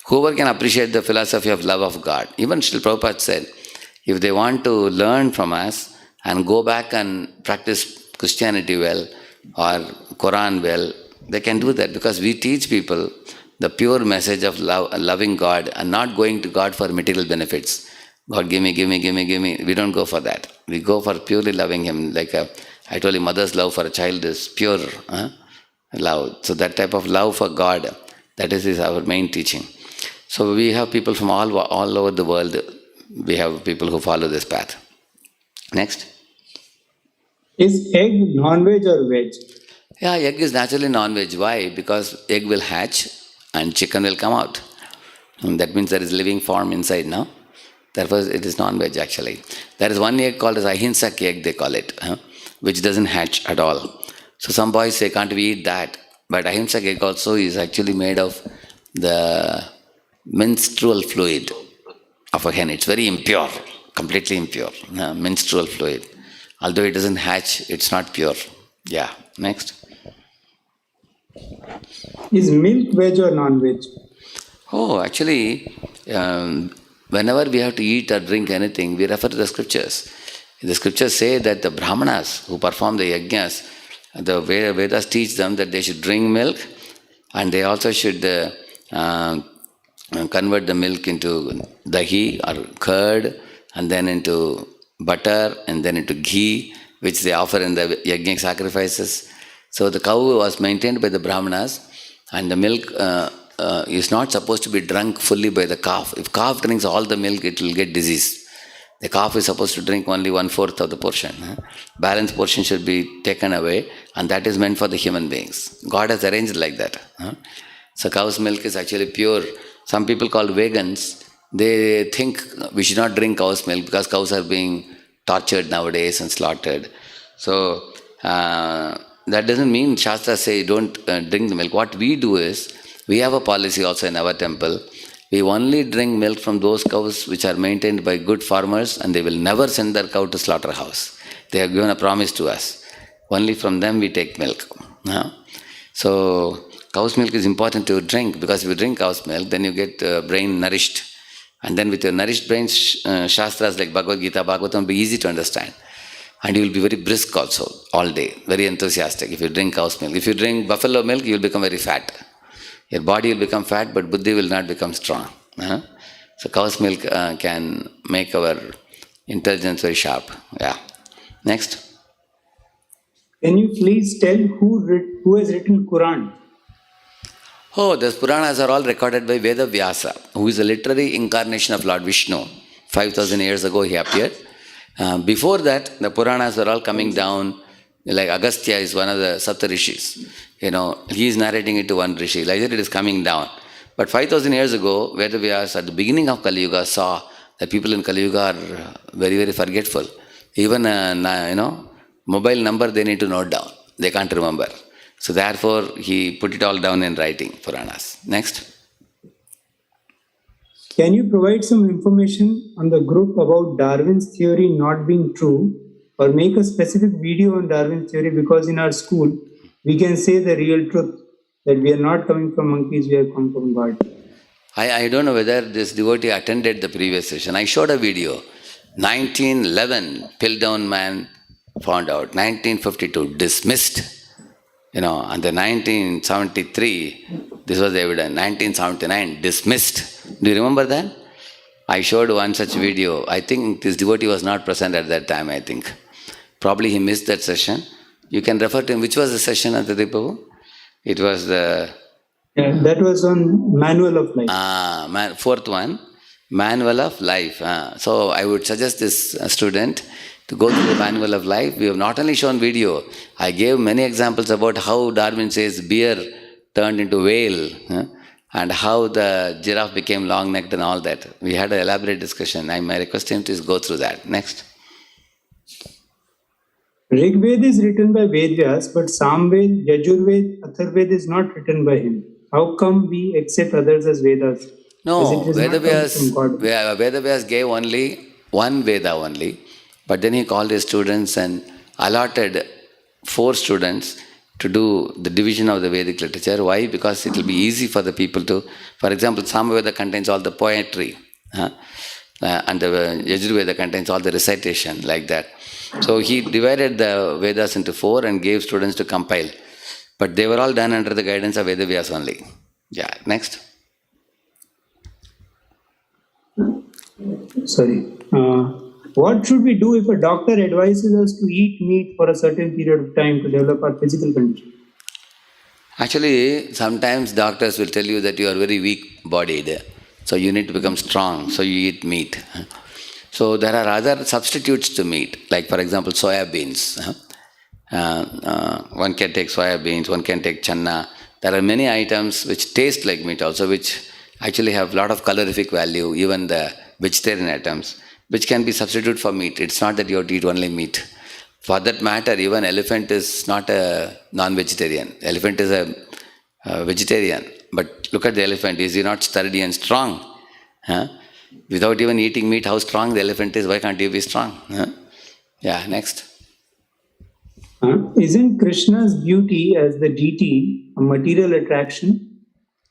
[SPEAKER 1] Whoever can appreciate the philosophy of love of God. Even Srila Prabhupada said, if they want to learn from us and go back and practice Christianity well or Quran well, they can do that because we teach people the pure message of loving God and not going to God for material benefits. God, give me, give me, give me, give me. We don't go for that. We go for purely loving Him. Like I told you, mother's love for a child is pure love. So that type of love for God, that is our main teaching. So we have people from all over the world. We have people who follow this path. Next.
[SPEAKER 5] Is egg non-veg or veg?
[SPEAKER 1] Yeah, egg is naturally non-veg. Why? Because egg will hatch and chicken will come out. And that means there is living form inside, no? Therefore, it is non-veg actually. There is one egg called as ahimsak egg, they call it, which doesn't hatch at all. So some boys say, can't we eat that? But ahimsak egg also is actually made of the menstrual fluid of a hen. It's very impure, completely impure, menstrual fluid. Although it doesn't hatch, it's not pure. Yeah, next.
[SPEAKER 5] Is milk veg or non-veg?
[SPEAKER 1] Oh, actually, whenever we have to eat or drink anything, we refer to the scriptures. The scriptures say that the Brahmanas who perform the yajnas, the Vedas teach them that they should drink milk and they also should convert the milk into dahi or curd and then into butter and then into ghee, which they offer in the yajna sacrifices. So the cow was maintained by the Brahmanas and the milk is not supposed to be drunk fully by the calf. If calf drinks all the milk, it will get disease. The calf is supposed to drink only 1/4 of the portion. Balance portion should be taken away, and that is meant for the human beings. God has arranged like that. So cow's milk is actually pure. Some people called vegans, they think we should not drink cow's milk because cows are being tortured nowadays and slaughtered. So that doesn't mean Shastras say don't drink the milk. What we do is, we have a policy also in our temple. We only drink milk from those cows which are maintained by good farmers and they will never send their cow to slaughterhouse. They have given a promise to us. Only from them we take milk. So cow's milk is important to drink because if you drink cow's milk, then you get brain nourished. And then with your nourished brain, Shastras like Bhagavad Gita, Bhagavatam will be easy to understand. And you will be very brisk also, all day, very enthusiastic if you drink cow's milk. If you drink buffalo milk, you will become very fat. Your body will become fat, but buddhi will not become strong. So cow's milk can make our intelligence very sharp. Yeah. Next.
[SPEAKER 5] Can you please tell who has written Quran?
[SPEAKER 1] Oh, the Puranas are all recorded by Veda Vyasa, who is a literary incarnation of Lord Vishnu. 5,000 years ago he appeared. Before that, the Puranas were all coming down. Like Agastya is one of the Sapta Rishis. He is narrating it to one Rishi. Like that it is coming down. But 5,000 years ago, Veda Vyasa at the beginning of Kali Yuga saw that people in Kali Yuga are very, very forgetful. Even mobile number they need to note down. They can't remember. So therefore, he put it all down in writing, Puranas. Next.
[SPEAKER 5] Can you provide some information on the group about Darwin's theory not being true, or make a specific video on Darwin's theory, because in our school, we can say the real truth, that we are not coming from monkeys, we have come from God.
[SPEAKER 1] I don't know whether this devotee attended the previous session. I showed a video. 1911, Piltdown man found out. 1952, dismissed. And then 1973, this was the evidence. 1979, dismissed. Do you remember that? I showed one such video. I think this devotee was not present at that time, I think. Probably he missed that session. You can refer to him. Which was the session, Aditya Prabhu? It was the...
[SPEAKER 5] Yeah, that was on Manual of Life.
[SPEAKER 1] Fourth one, Manual of Life. So I would suggest this student to go through the Manual of Life. We have not only shown video, I gave many examples about how Darwin says bear turned into whale and how the giraffe became long-necked and all that. We had an elaborate discussion. I may request him to go through that. Next.
[SPEAKER 5] Rigveda is written by Vedvyas, but Samved, Yajurved, Atharved is not written by him. How come we accept others as Vedas?
[SPEAKER 1] No, Vedavyas gave only one Veda only, but then he called his students and allotted 4 students to do the division of the Vedic literature. Why? Because it will be easy for the people to, for example, Samaveda contains all the poetry, and the Yajurveda contains all the recitation, like that. So he divided the Vedas into 4 and gave students to compile. But they were all done under the guidance of Vedavyas only. Yeah, next.
[SPEAKER 5] Sorry. What should we do if a doctor advises us to eat meat for a certain period of time to develop our physical condition?
[SPEAKER 1] Actually, sometimes doctors will tell you that you are very weak-bodied, so you need to become strong, so you eat meat. So there are other substitutes to meat, like for example soya beans. One can take soya beans, one can take channa. There are many items which taste like meat also, which actually have a lot of calorific value, even the vegetarian items, which can be substituted for meat. It's not that you have to eat only meat. For that matter, even elephant is not a non-vegetarian. Elephant is a vegetarian. But look at the elephant. Is he not sturdy and strong? Huh? Without even eating meat, how strong the elephant is? Why can't he be strong? Huh? Yeah, next.
[SPEAKER 5] Isn't Krishna's beauty as the deity a material attraction?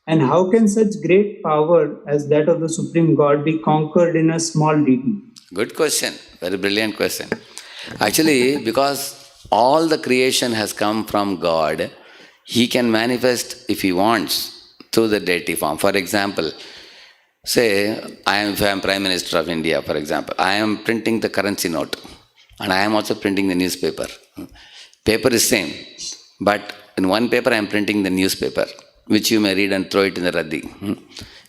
[SPEAKER 5] And how can such great power as that of the Supreme God be conquered in a small deity?
[SPEAKER 1] Good question. Very brilliant question. Actually, because all the creation has come from God, He can manifest if He wants through the deity form. For example, say if I am Prime Minister of India, for example, I am printing the currency note and I am also printing the newspaper. Paper is same, but in one paper I am printing the newspaper, which you may read and throw it in the raddi.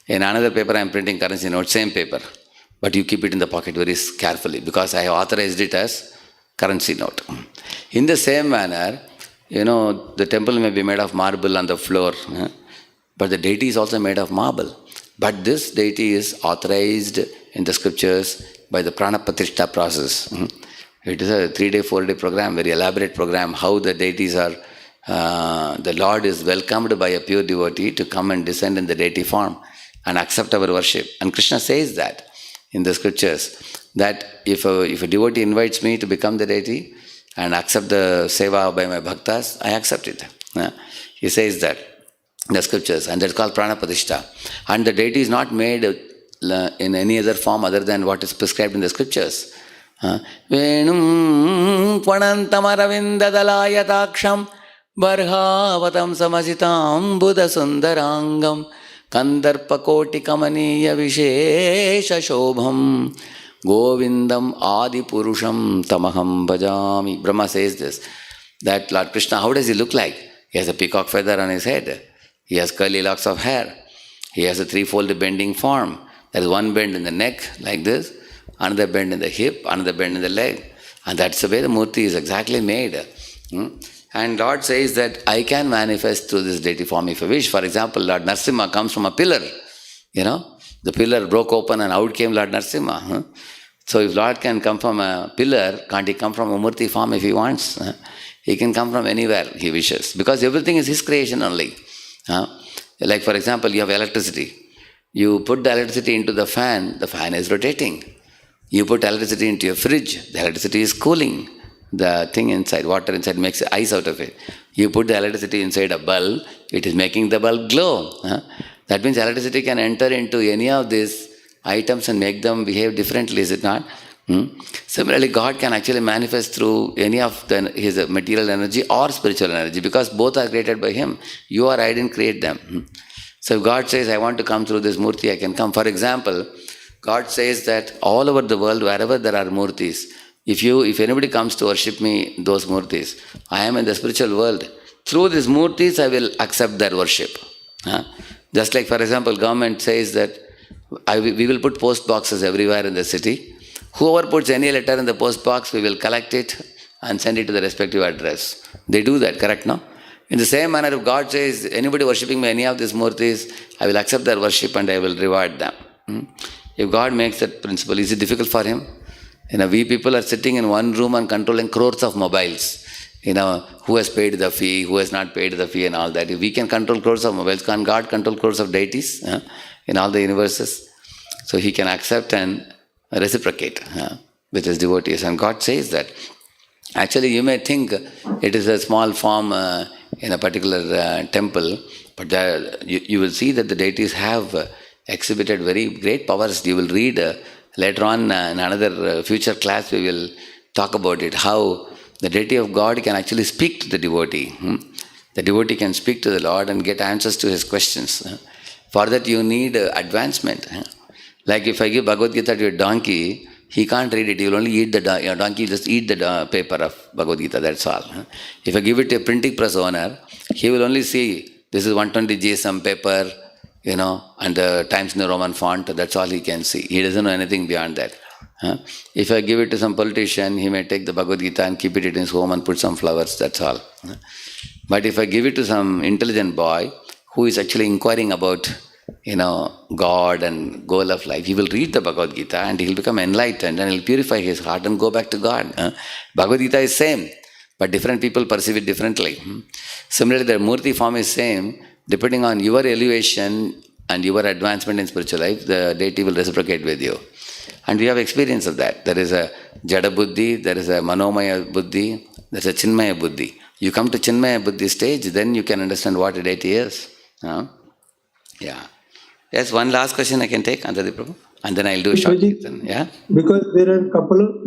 [SPEAKER 1] In another paper I am printing currency note, same paper, but you keep it in the pocket very carefully because I have authorized it as currency note. In the same manner, the temple may be made of marble on the floor, but the deity is also made of marble. But this deity is authorized in the scriptures by the Prana Pratishtha process. It is a 3-day, 4-day program, very elaborate program, how the deities are, the Lord is welcomed by a pure devotee to come and descend in the deity form and accept our worship. And Krishna says that in the scriptures, that if a devotee invites me to become the deity and accept the seva by my bhaktas, I accept it. He says that in the scriptures, and that's called Prana Pratishtha. And the deity is not made in any other form other than what is prescribed in the scriptures. Venum Pwanantamaravindalayataaksham Barhavatam Samasitam Buddha Sundarangam Kandarpa Koti Kamaniya Vishesha Shobham Govindam Adi Purusham Tamaham Bhajami. Brahma says this, that Lord Krishna, how does he look like? He has a peacock feather on his head. He has curly locks of hair. He has a 3-fold bending form. There is one bend in the neck like this, another bend in the hip, another bend in the leg. And that's the way the murti is exactly made. And Lord says that I can manifest through this deity form if I wish. For example, Lord Narasimha comes from a pillar. The pillar broke open and out came Lord Narasimha. So if Lord can come from a pillar, can't he come from a murti form if he wants? He can come from anywhere he wishes. Because everything is his creation only. Like for example, you have electricity. You put the electricity into the fan is rotating. You put electricity into your fridge, the electricity is cooling. The thing inside, water inside makes ice out of it. You put the electricity inside a bulb, it is making the bulb glow. That means electricity can enter into any of these items and make them behave differently, is it not? Similarly, God can actually manifest through any of his material energy or spiritual energy, because both are created by Him. You or I didn't create them. So if God says, I want to come through this murti, I can come. For example, God says that all over the world, wherever there are murtis, if anybody comes to worship me, those murtis, I am in the spiritual world. Through these murtis, I will accept their worship. Just like, for example, government says that we will put post boxes everywhere in the city. Whoever puts any letter in the post box, we will collect it and send it to the respective address. They do that, correct, no? In the same manner, if God says, anybody worshipping me, any of these murtis, I will accept their worship and I will reward them. If God makes that principle, is it difficult for Him? We people are sitting in one room and controlling crores of mobiles. Who has paid the fee, who has not paid the fee and all that. If we can control crores of mobiles, can God control crores of deities in all the universes? So He can accept and reciprocate with His devotees. And God says that. Actually, you may think it is a small form in a particular temple, but you will see that the deities have exhibited very great powers. You will read later on in another future class, we will talk about it, how the deity of God can actually speak to the devotee. The devotee can speak to the Lord and get answers to his questions. For that you need advancement. Like if I give Bhagavad Gita to a donkey, he can't read it. He will only eat the donkey just eat the paper of Bhagavad Gita, that's all. If I give it to a printing press owner, he will only see this is 120 GSM paper, and the Times New Roman font, that's all he can see. He doesn't know anything beyond that. If I give it to some politician, he may take the Bhagavad Gita and keep it in his home and put some flowers, that's all. But if I give it to some intelligent boy who is actually inquiring about, God and goal of life, he will read the Bhagavad Gita and he'll become enlightened and he'll purify his heart and go back to God. Bhagavad Gita is same, but different people perceive it differently. Similarly, the Murti form is same. Depending on your elevation and your advancement in spiritual life, the deity will reciprocate with you. And we have experience of that. There is a Jada Buddhi, there is a Manomaya Buddhi, there is a Chinmaya Buddhi. You come to Chinmaya Buddhi stage, then you can understand what a deity is. Yeah. Yes, one last question I can take, Andhadi Prabhu, and then I'll do a short kirtan. Yeah?
[SPEAKER 5] Because there are a couple of,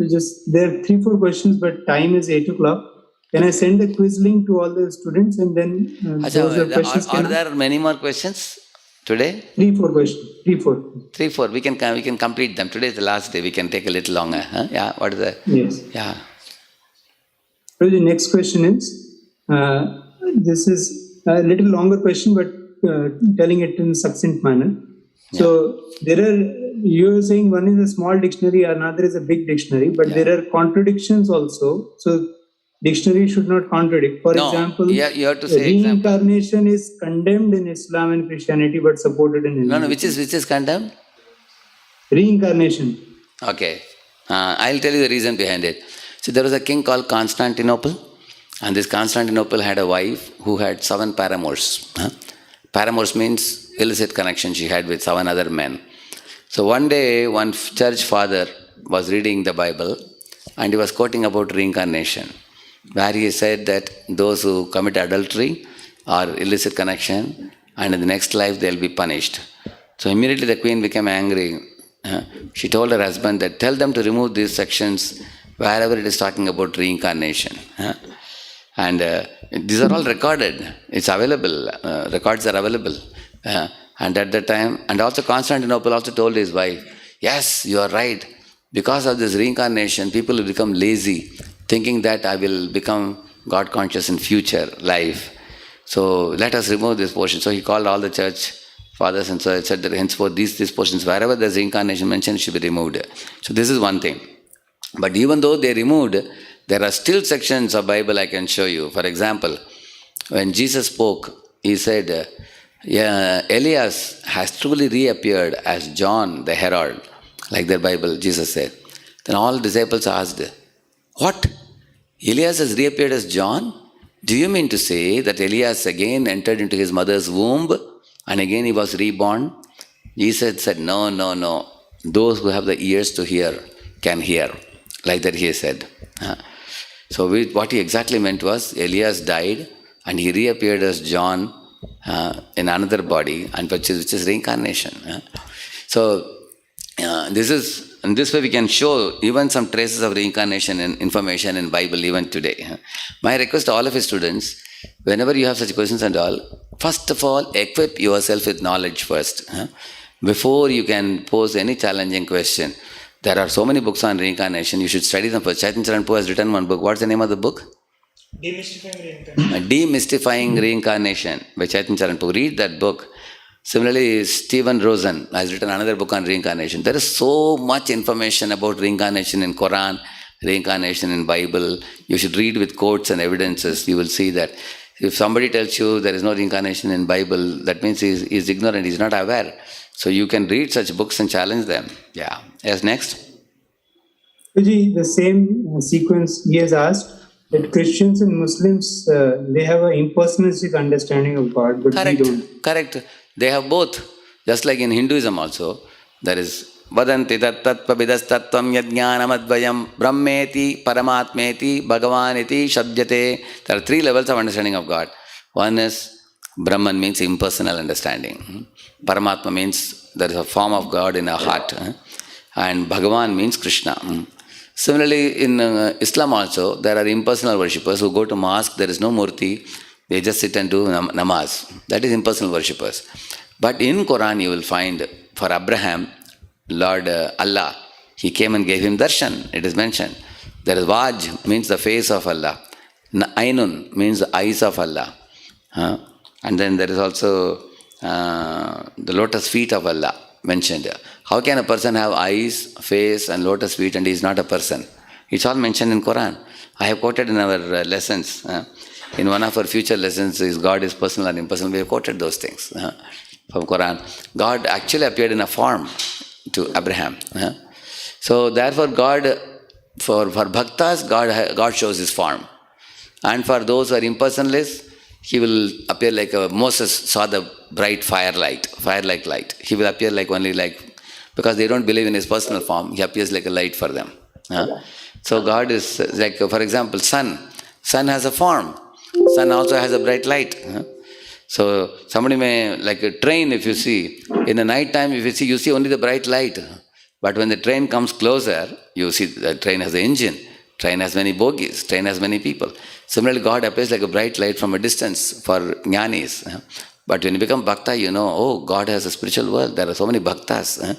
[SPEAKER 5] there are 3-4 questions, but time is 8 o'clock. Can I send a quiz link to all the students and then those are questions?
[SPEAKER 1] Are there many more questions today?
[SPEAKER 5] 3-4 questions. 3-4.
[SPEAKER 1] 3-4. We can complete them. Today is the last day. We can take a little longer. Huh? Yeah. What is that?
[SPEAKER 5] Yes.
[SPEAKER 1] Yeah.
[SPEAKER 5] So the next question is, this is a little longer question, but telling it in a succinct manner. So you are saying one is a small dictionary, another is a big dictionary, but there are contradictions also. So dictionary should not contradict. For example,
[SPEAKER 1] you have to say
[SPEAKER 5] reincarnation is condemned in Islam and Christianity, but supported in Islam.
[SPEAKER 1] No, which is condemned?
[SPEAKER 5] Reincarnation.
[SPEAKER 1] Okay. I'll tell you the reason behind it. So there was a king called Constantinople, and this Constantinople had a wife who had 7 paramours. Paramours means illicit connection she had with 7 other men. So one day, one church father was reading the Bible, and he was quoting about reincarnation, where he said that those who commit adultery or illicit connection, and in the next life they'll be punished. So immediately the queen became angry. She told her husband that tell them to remove these sections wherever it is talking about reincarnation. And these are all recorded. It's available. Records are available. And at that time, and also Constantinople also told his wife, yes, you are right. Because of this reincarnation, people will become lazy, thinking that I will become God conscious in future life. So let us remove this portion. So he called all the church fathers and so said that henceforth these portions, wherever there's reincarnation mentioned, should be removed. So this is one thing. But even though they removed, there are still sections of Bible I can show you. For example, when Jesus spoke, he said, Elias has truly reappeared as John the herald, like their Bible, Jesus said. Then all disciples asked, what? Elias has reappeared as John? Do you mean to say that Elias again entered into his mother's womb and again he was reborn? Jesus said, no. Those who have the ears to hear can hear. Like that he said. So what he exactly meant was Elias died and he reappeared as John in another body, and which is reincarnation. So in this way we can show even some traces of reincarnation and information in Bible even today. My request to all of his students, whenever you have such questions and all, first of all, equip yourself with knowledge first. Before you can pose any challenging question. There are so many books on reincarnation, you should study them first. Chaitanya Charanpur has written one book. What's the name of the book?
[SPEAKER 6] Demystifying Reincarnation.
[SPEAKER 1] Demystifying Reincarnation by Chaitanya Charanpur. Read that book. Similarly, Stephen Rosen has written another book on reincarnation. There is so much information about reincarnation in Quran, reincarnation in Bible. You should read with quotes and evidences. You will see that. If somebody tells you there is no reincarnation in Bible, that means he is ignorant, he is not aware. So you can read such books and challenge them. Yeah. Yes, next.
[SPEAKER 5] The same sequence he has asked that Christians and Muslims, they have an impersonalistic understanding of God, but we don't.
[SPEAKER 1] Correct. They have both. Just like in Hinduism also, there is Vadanti tattva vidastatvam yajnanamadvayam brahmeti paramatmeti bhagavaniti shabdyate. There are 3 levels of understanding of God. One is Brahman means impersonal understanding. Paramatma means there is a form of God in our heart. And Bhagavan means Krishna. Similarly, in Islam also, there are impersonal worshippers who go to mosque, there is no murti, they just sit and do namaz. That is impersonal worshippers. But in Quran you will find, for Abraham, Lord Allah, he came and gave him darshan, it is mentioned. There is Vaj, means the face of Allah. Ainun means the eyes of Allah. And then there is also the lotus feet of Allah. mentioned. How can a person have eyes, face and lotus feet and he is not a person? It's all mentioned in Quran. I have quoted in our lessons. In one of our future lessons, is God is personal and impersonal. We have quoted those things from Quran. God actually appeared in a form to Abraham. So therefore God, for bhaktas, God shows his form. And for those who are impersonalists, he will appear like Moses saw the bright fire-like light. He will appear because they don't believe in his personal form, he appears like a light for them. So God is like, for example, sun. Sun has a form. Sun also has a bright light. So somebody may, like a train, if you see, in the night time, if you see only the bright light. But when the train comes closer, you see the train has an engine, train has many bogies, train has many people. Similarly, God appears like a bright light from a distance for jnanis. But when you become bhakta, you know, oh, God has a spiritual world. There are so many bhaktas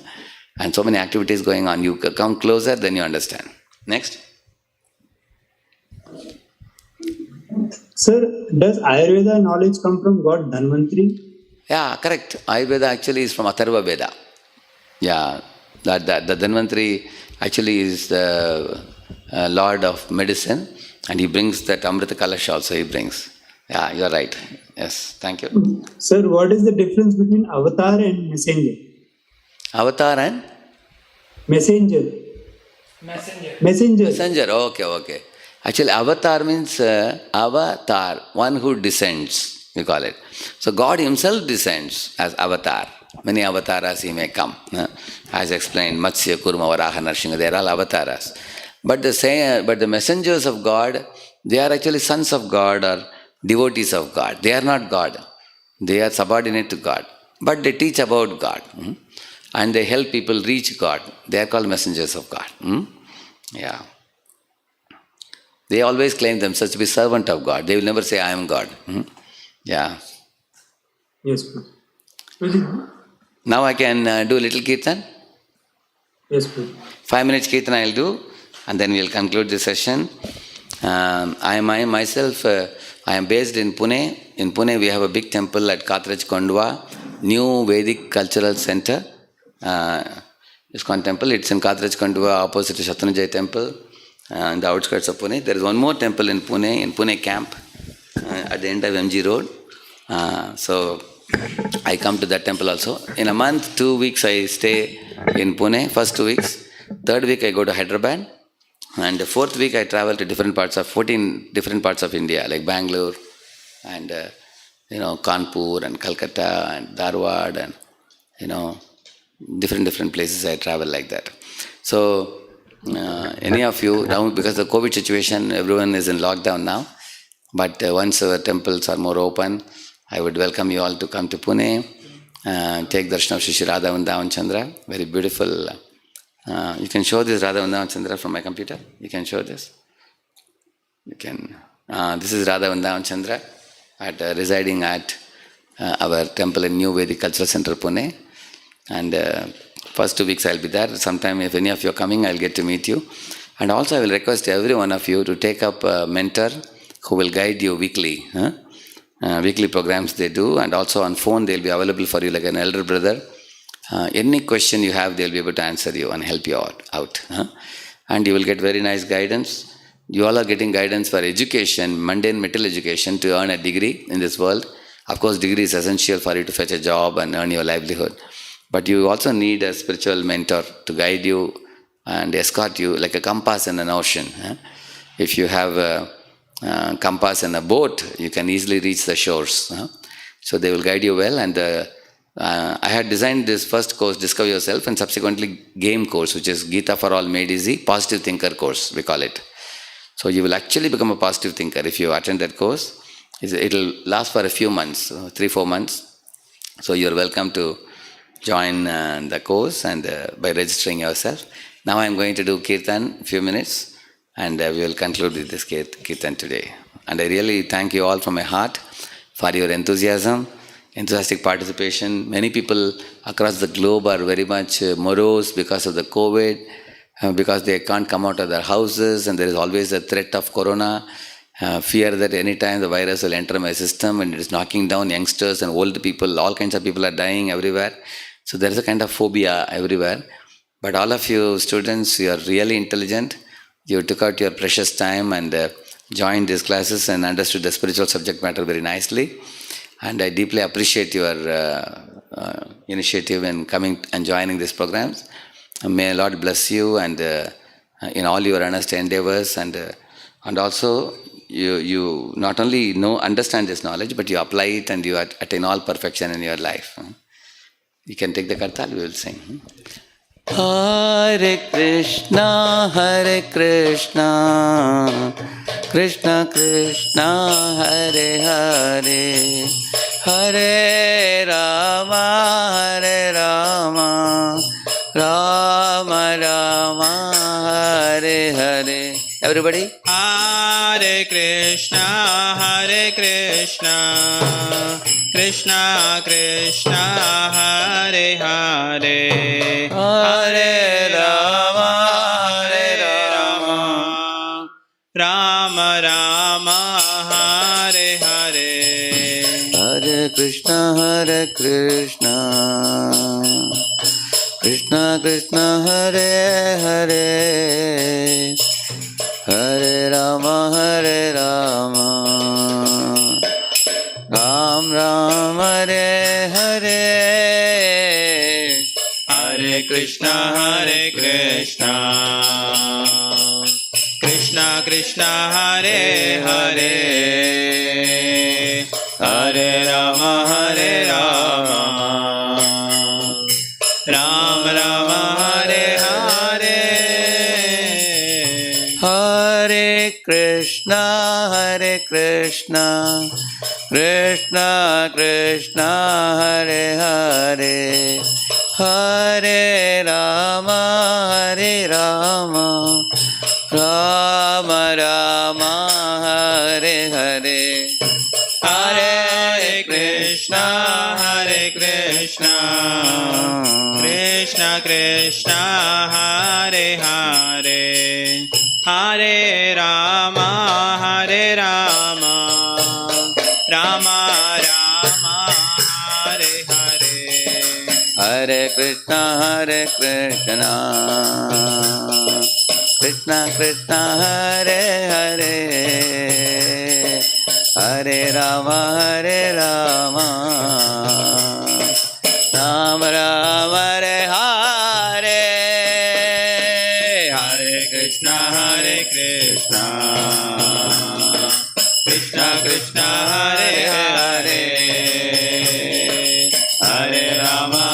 [SPEAKER 1] and so many activities going on. You come closer, then you understand. Next.
[SPEAKER 5] Sir, does Ayurveda knowledge come from God Dhanvantri?
[SPEAKER 1] Yeah, correct. Ayurveda actually is from Atharva Veda. Yeah, the Dhanvantri actually is the Lord of medicine, and he brings that Amrita Kalash also he brings. Yeah, you're right. Yes, thank you.
[SPEAKER 5] Sir, what is the difference between avatar and messenger?
[SPEAKER 1] Avatar and?
[SPEAKER 5] Messenger.
[SPEAKER 1] Messenger, okay. Actually, avatar means avatar, one who descends, we call it. So God himself descends as avatar. Many avatars he may come. As explained, Matsya, Kurma, Varaha, Narsingha, they are all avatars. But the messengers of God, they are actually sons of God or devotees of God. They are not God. They are subordinate to God. But they teach about God. And they help people reach God. They are called messengers of God. Yeah. They always claim themselves to be servant of God. They will never say, I am God. Yeah.
[SPEAKER 5] Yes, please.
[SPEAKER 1] Now I can do a little kirtan?
[SPEAKER 5] Yes, please. 5
[SPEAKER 1] minutes kirtan I will do, and then we will conclude the session. I am based in Pune. In Pune we have a big temple at Katraj Kondwa, New Vedic Cultural Center. ISKCON temple. It's in Katraj Kondwa, opposite to Shatranjay temple. In the outskirts of Pune. There is one more temple in Pune camp, at the end of MG Road. So I come to that temple also. In a month, 2 weeks I stay in Pune, first 2 weeks. Third week I go to Hyderabad. And the fourth week I travel to 14 different parts of India, like Bangalore and Kanpur and Calcutta and Dharwad and different places I travel like that. So any of you, now because of the COVID situation, everyone is in lockdown now. But once our temples are more open, I would welcome you all to come to Pune, take darshan of Shri Radha Vrindavan Chandra, very beautiful. You can show this Radha Vrindavan Chandra from my computer. You can show this. You can. This is Radha Vrindavan Chandra, residing at our temple in New Vedic Cultural Center, Pune. And first 2 weeks I'll be there. Sometime if any of you are coming, I'll get to meet you. And also I will request every one of you to take up a mentor who will guide you weekly. Weekly programs they do, and also on phone they'll be available for you like an elder brother. Any question you have, they'll be able to answer you and help you out. And you will get very nice guidance. You all are getting guidance for education, mundane material education, to earn a degree in this world. Of course, degree is essential for you to fetch a job and earn your livelihood. But you also need a spiritual mentor to guide you and escort you like a compass in an ocean. If you have a compass in a boat, you can easily reach the shores. So they will guide you well. And I had designed this first course, Discover Yourself, and subsequently GAME course, which is Gita for All Made Easy, Positive Thinker course, we call it. So you will actually become a positive thinker if you attend that course. It will last for a few months, 3-4 months. So you're welcome to join the course and by registering yourself. Now I'm going to do kirtan a few minutes, and we will conclude with this kirtan today. And I really thank you all from my heart for your enthusiastic participation. Many people across the globe are very much morose because of the COVID, because they can't come out of their houses, and there is always a threat of corona, fear that any time the virus will enter my system and it is knocking down youngsters and old people. All kinds of people are dying everywhere. So there is a kind of phobia everywhere. But all of you students, you are really intelligent. You took out your precious time and joined these classes and understood the spiritual subject matter very nicely. And I deeply appreciate your initiative in coming and joining these programs. May Lord bless you and in all your earnest endeavors, and also you not only understand this knowledge, but you apply it and you attain all perfection in your life. You can take the kartal, we will sing. Hare Krishna, Krishna Krishna, Hare Hare, Hare Rama, Rama Rama, Hare Hare. Everybody?
[SPEAKER 2] Hare Krishna, Krishna Krishna, Hare Hare, Hare Rama, Rama Rama, Hare Hare.
[SPEAKER 1] Hare Krishna, Krishna Krishna, Hare Hare, Hare Rama, Ram Ram, Hare Hare.
[SPEAKER 2] Hare Krishna, Krishna Krishna, Hare Hare, Hare Rama, Ram Rama, Hare Hare.
[SPEAKER 1] Hare Krishna, Krishna Krishna, Hare Hare, Hare Rama, Rama Rama, Hare Hare.
[SPEAKER 2] Hare Krishna, Krishna Krishna, Hare Hare, Hare Rama, Rama Rama, Hare Hare.
[SPEAKER 1] Hare Krishna, Krishna Krishna, Hare Hare, Hare Rama, Rama Rama, Hare Hare.
[SPEAKER 2] Hare Krishna, Krishna Krishna, Hare Hare, Hare Rama, Rama Rama, Hare Hare.
[SPEAKER 1] Hare Krishna, Krishna Krishna, Hare Hare, Hare Rama,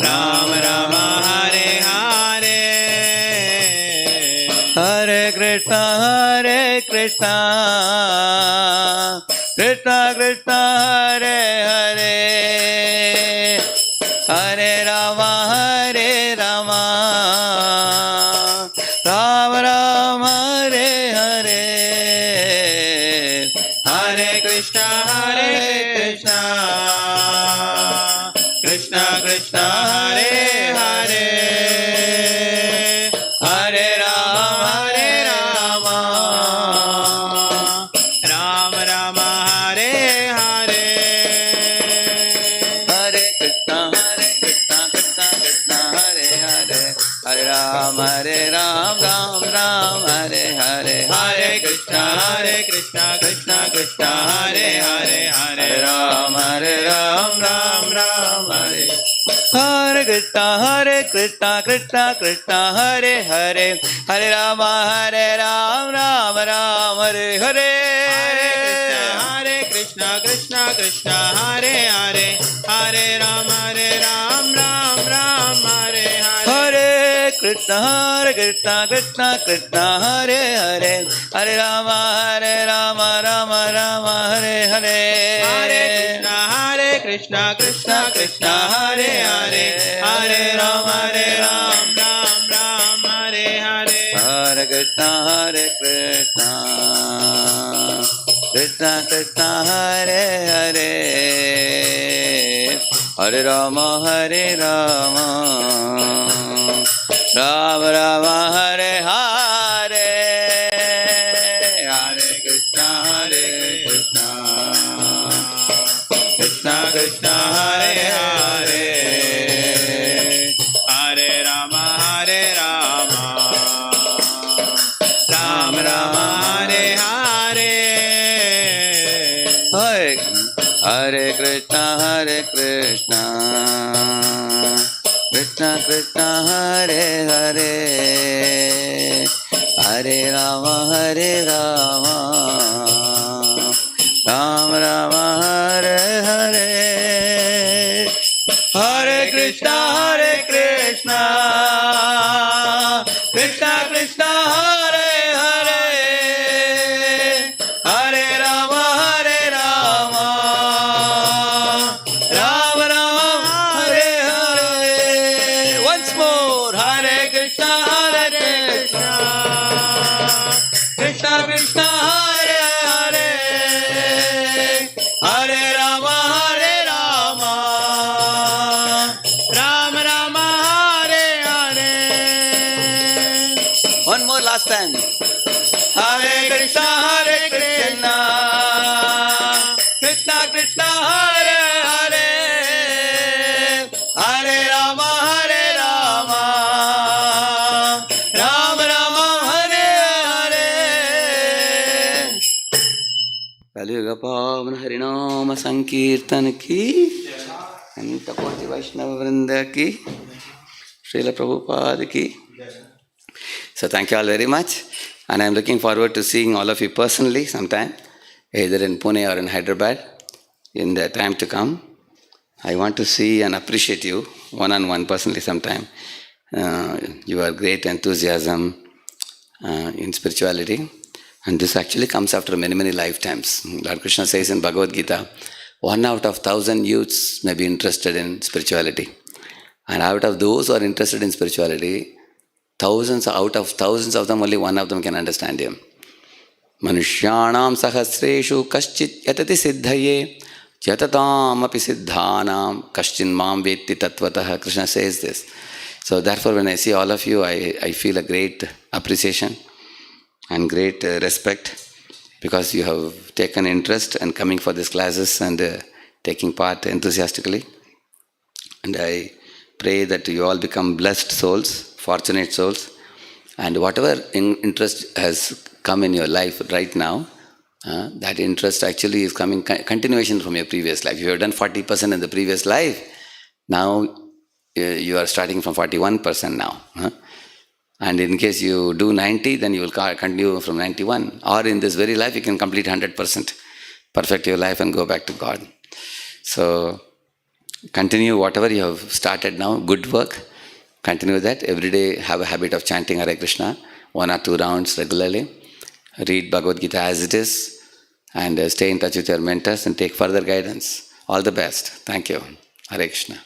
[SPEAKER 1] Rama Rama, Hare Hare.
[SPEAKER 2] Hare Krishna, Krishna Krishna, Hare Hare, Hare Rama, Rama Rama, Hare Hare.
[SPEAKER 1] Hare Krishna, Krishna Krishna, Hare Hare, Hare Ram, Ram Ram, Hare Hare.
[SPEAKER 2] Hare Krishna, Krishna Krishna, Hare Hare, Hare
[SPEAKER 1] Ram,
[SPEAKER 2] Ram Ram, Hare.
[SPEAKER 1] Hare Krishna, Krishna, Hare Hare, Hare Rama, Ram Ram, Hare Hare.
[SPEAKER 2] Hare Krishna, Krishna, Hare Hare, Hare Rama, Ram Ram, Hare Hare.
[SPEAKER 1] Hare Krishna, Krishna, Hare Hare, Hare Rama, Rama Rama, Hare Hare.
[SPEAKER 2] Hare Krishna, Krishna, Hare Hare, Hare Rama, Ram Hare Hare.
[SPEAKER 1] Hare Krishna, Krishna, Hare Hare, Hare Rama, Rama Rama, Hare Hare. Hare Krishna, Krishna
[SPEAKER 2] Krishna Hare Hare Hare Rama Rama Rama Hare Hare
[SPEAKER 1] Hare Krishna Krishna Krishna Hare Hare Hare Rama Rama Rama Hare Hare Hare Krishna Krishna Krishna Hare Hare Hare Rama Rama Rama Hare Hare. Once more, Hare Krishna Krishna Krishna Hare Hare Hare Rama
[SPEAKER 2] Rama Rama Hare Hare.
[SPEAKER 1] One more last time. Hare Krishna Krishna Krishna Hare Hare Hare Rama Rama Rama Hare Hare. Kaliyuga Pavan Harinama Sankirtan ki Anta Koti Vaishnava Vrinda ki Srila Prabhupada ki. So thank you all very much, and I am looking forward to seeing all of you personally sometime, either in Pune or in Hyderabad, in the time to come. I want to see and appreciate you one-on-one personally sometime. Your great enthusiasm in spirituality, and this actually comes after many lifetimes. Lord Krishna says in Bhagavad Gita, 1 out of 1,000 youths may be interested in spirituality, and out of those who are interested in spirituality, out of thousands of them, only one of them can understand him. Manushyanam sahasreshu kaschit yatati siddhaye yatatam api siddhanam kaschin mam vetti tatvatah. Krishna says this. So therefore, when I see all of you, I feel a great appreciation and great respect, because you have taken interest in coming for these classes and taking part enthusiastically. And I pray that you all become blessed souls, fortunate souls, and whatever interest has come in your life right now, that interest actually is coming continuation from your previous life. You have done 40% in the previous life, now you are starting from 41% now. And in case you do 90, then you will continue from 91. Or in this very life, you can complete 100%, perfect your life and go back to God. So continue whatever you have started now, good work. Continue that. Every day have a habit of chanting Hare Krishna, 1 or 2 rounds regularly. Read Bhagavad Gita as it is, and stay in touch with your mentors and take further guidance. All the best. Thank you. Hare Krishna.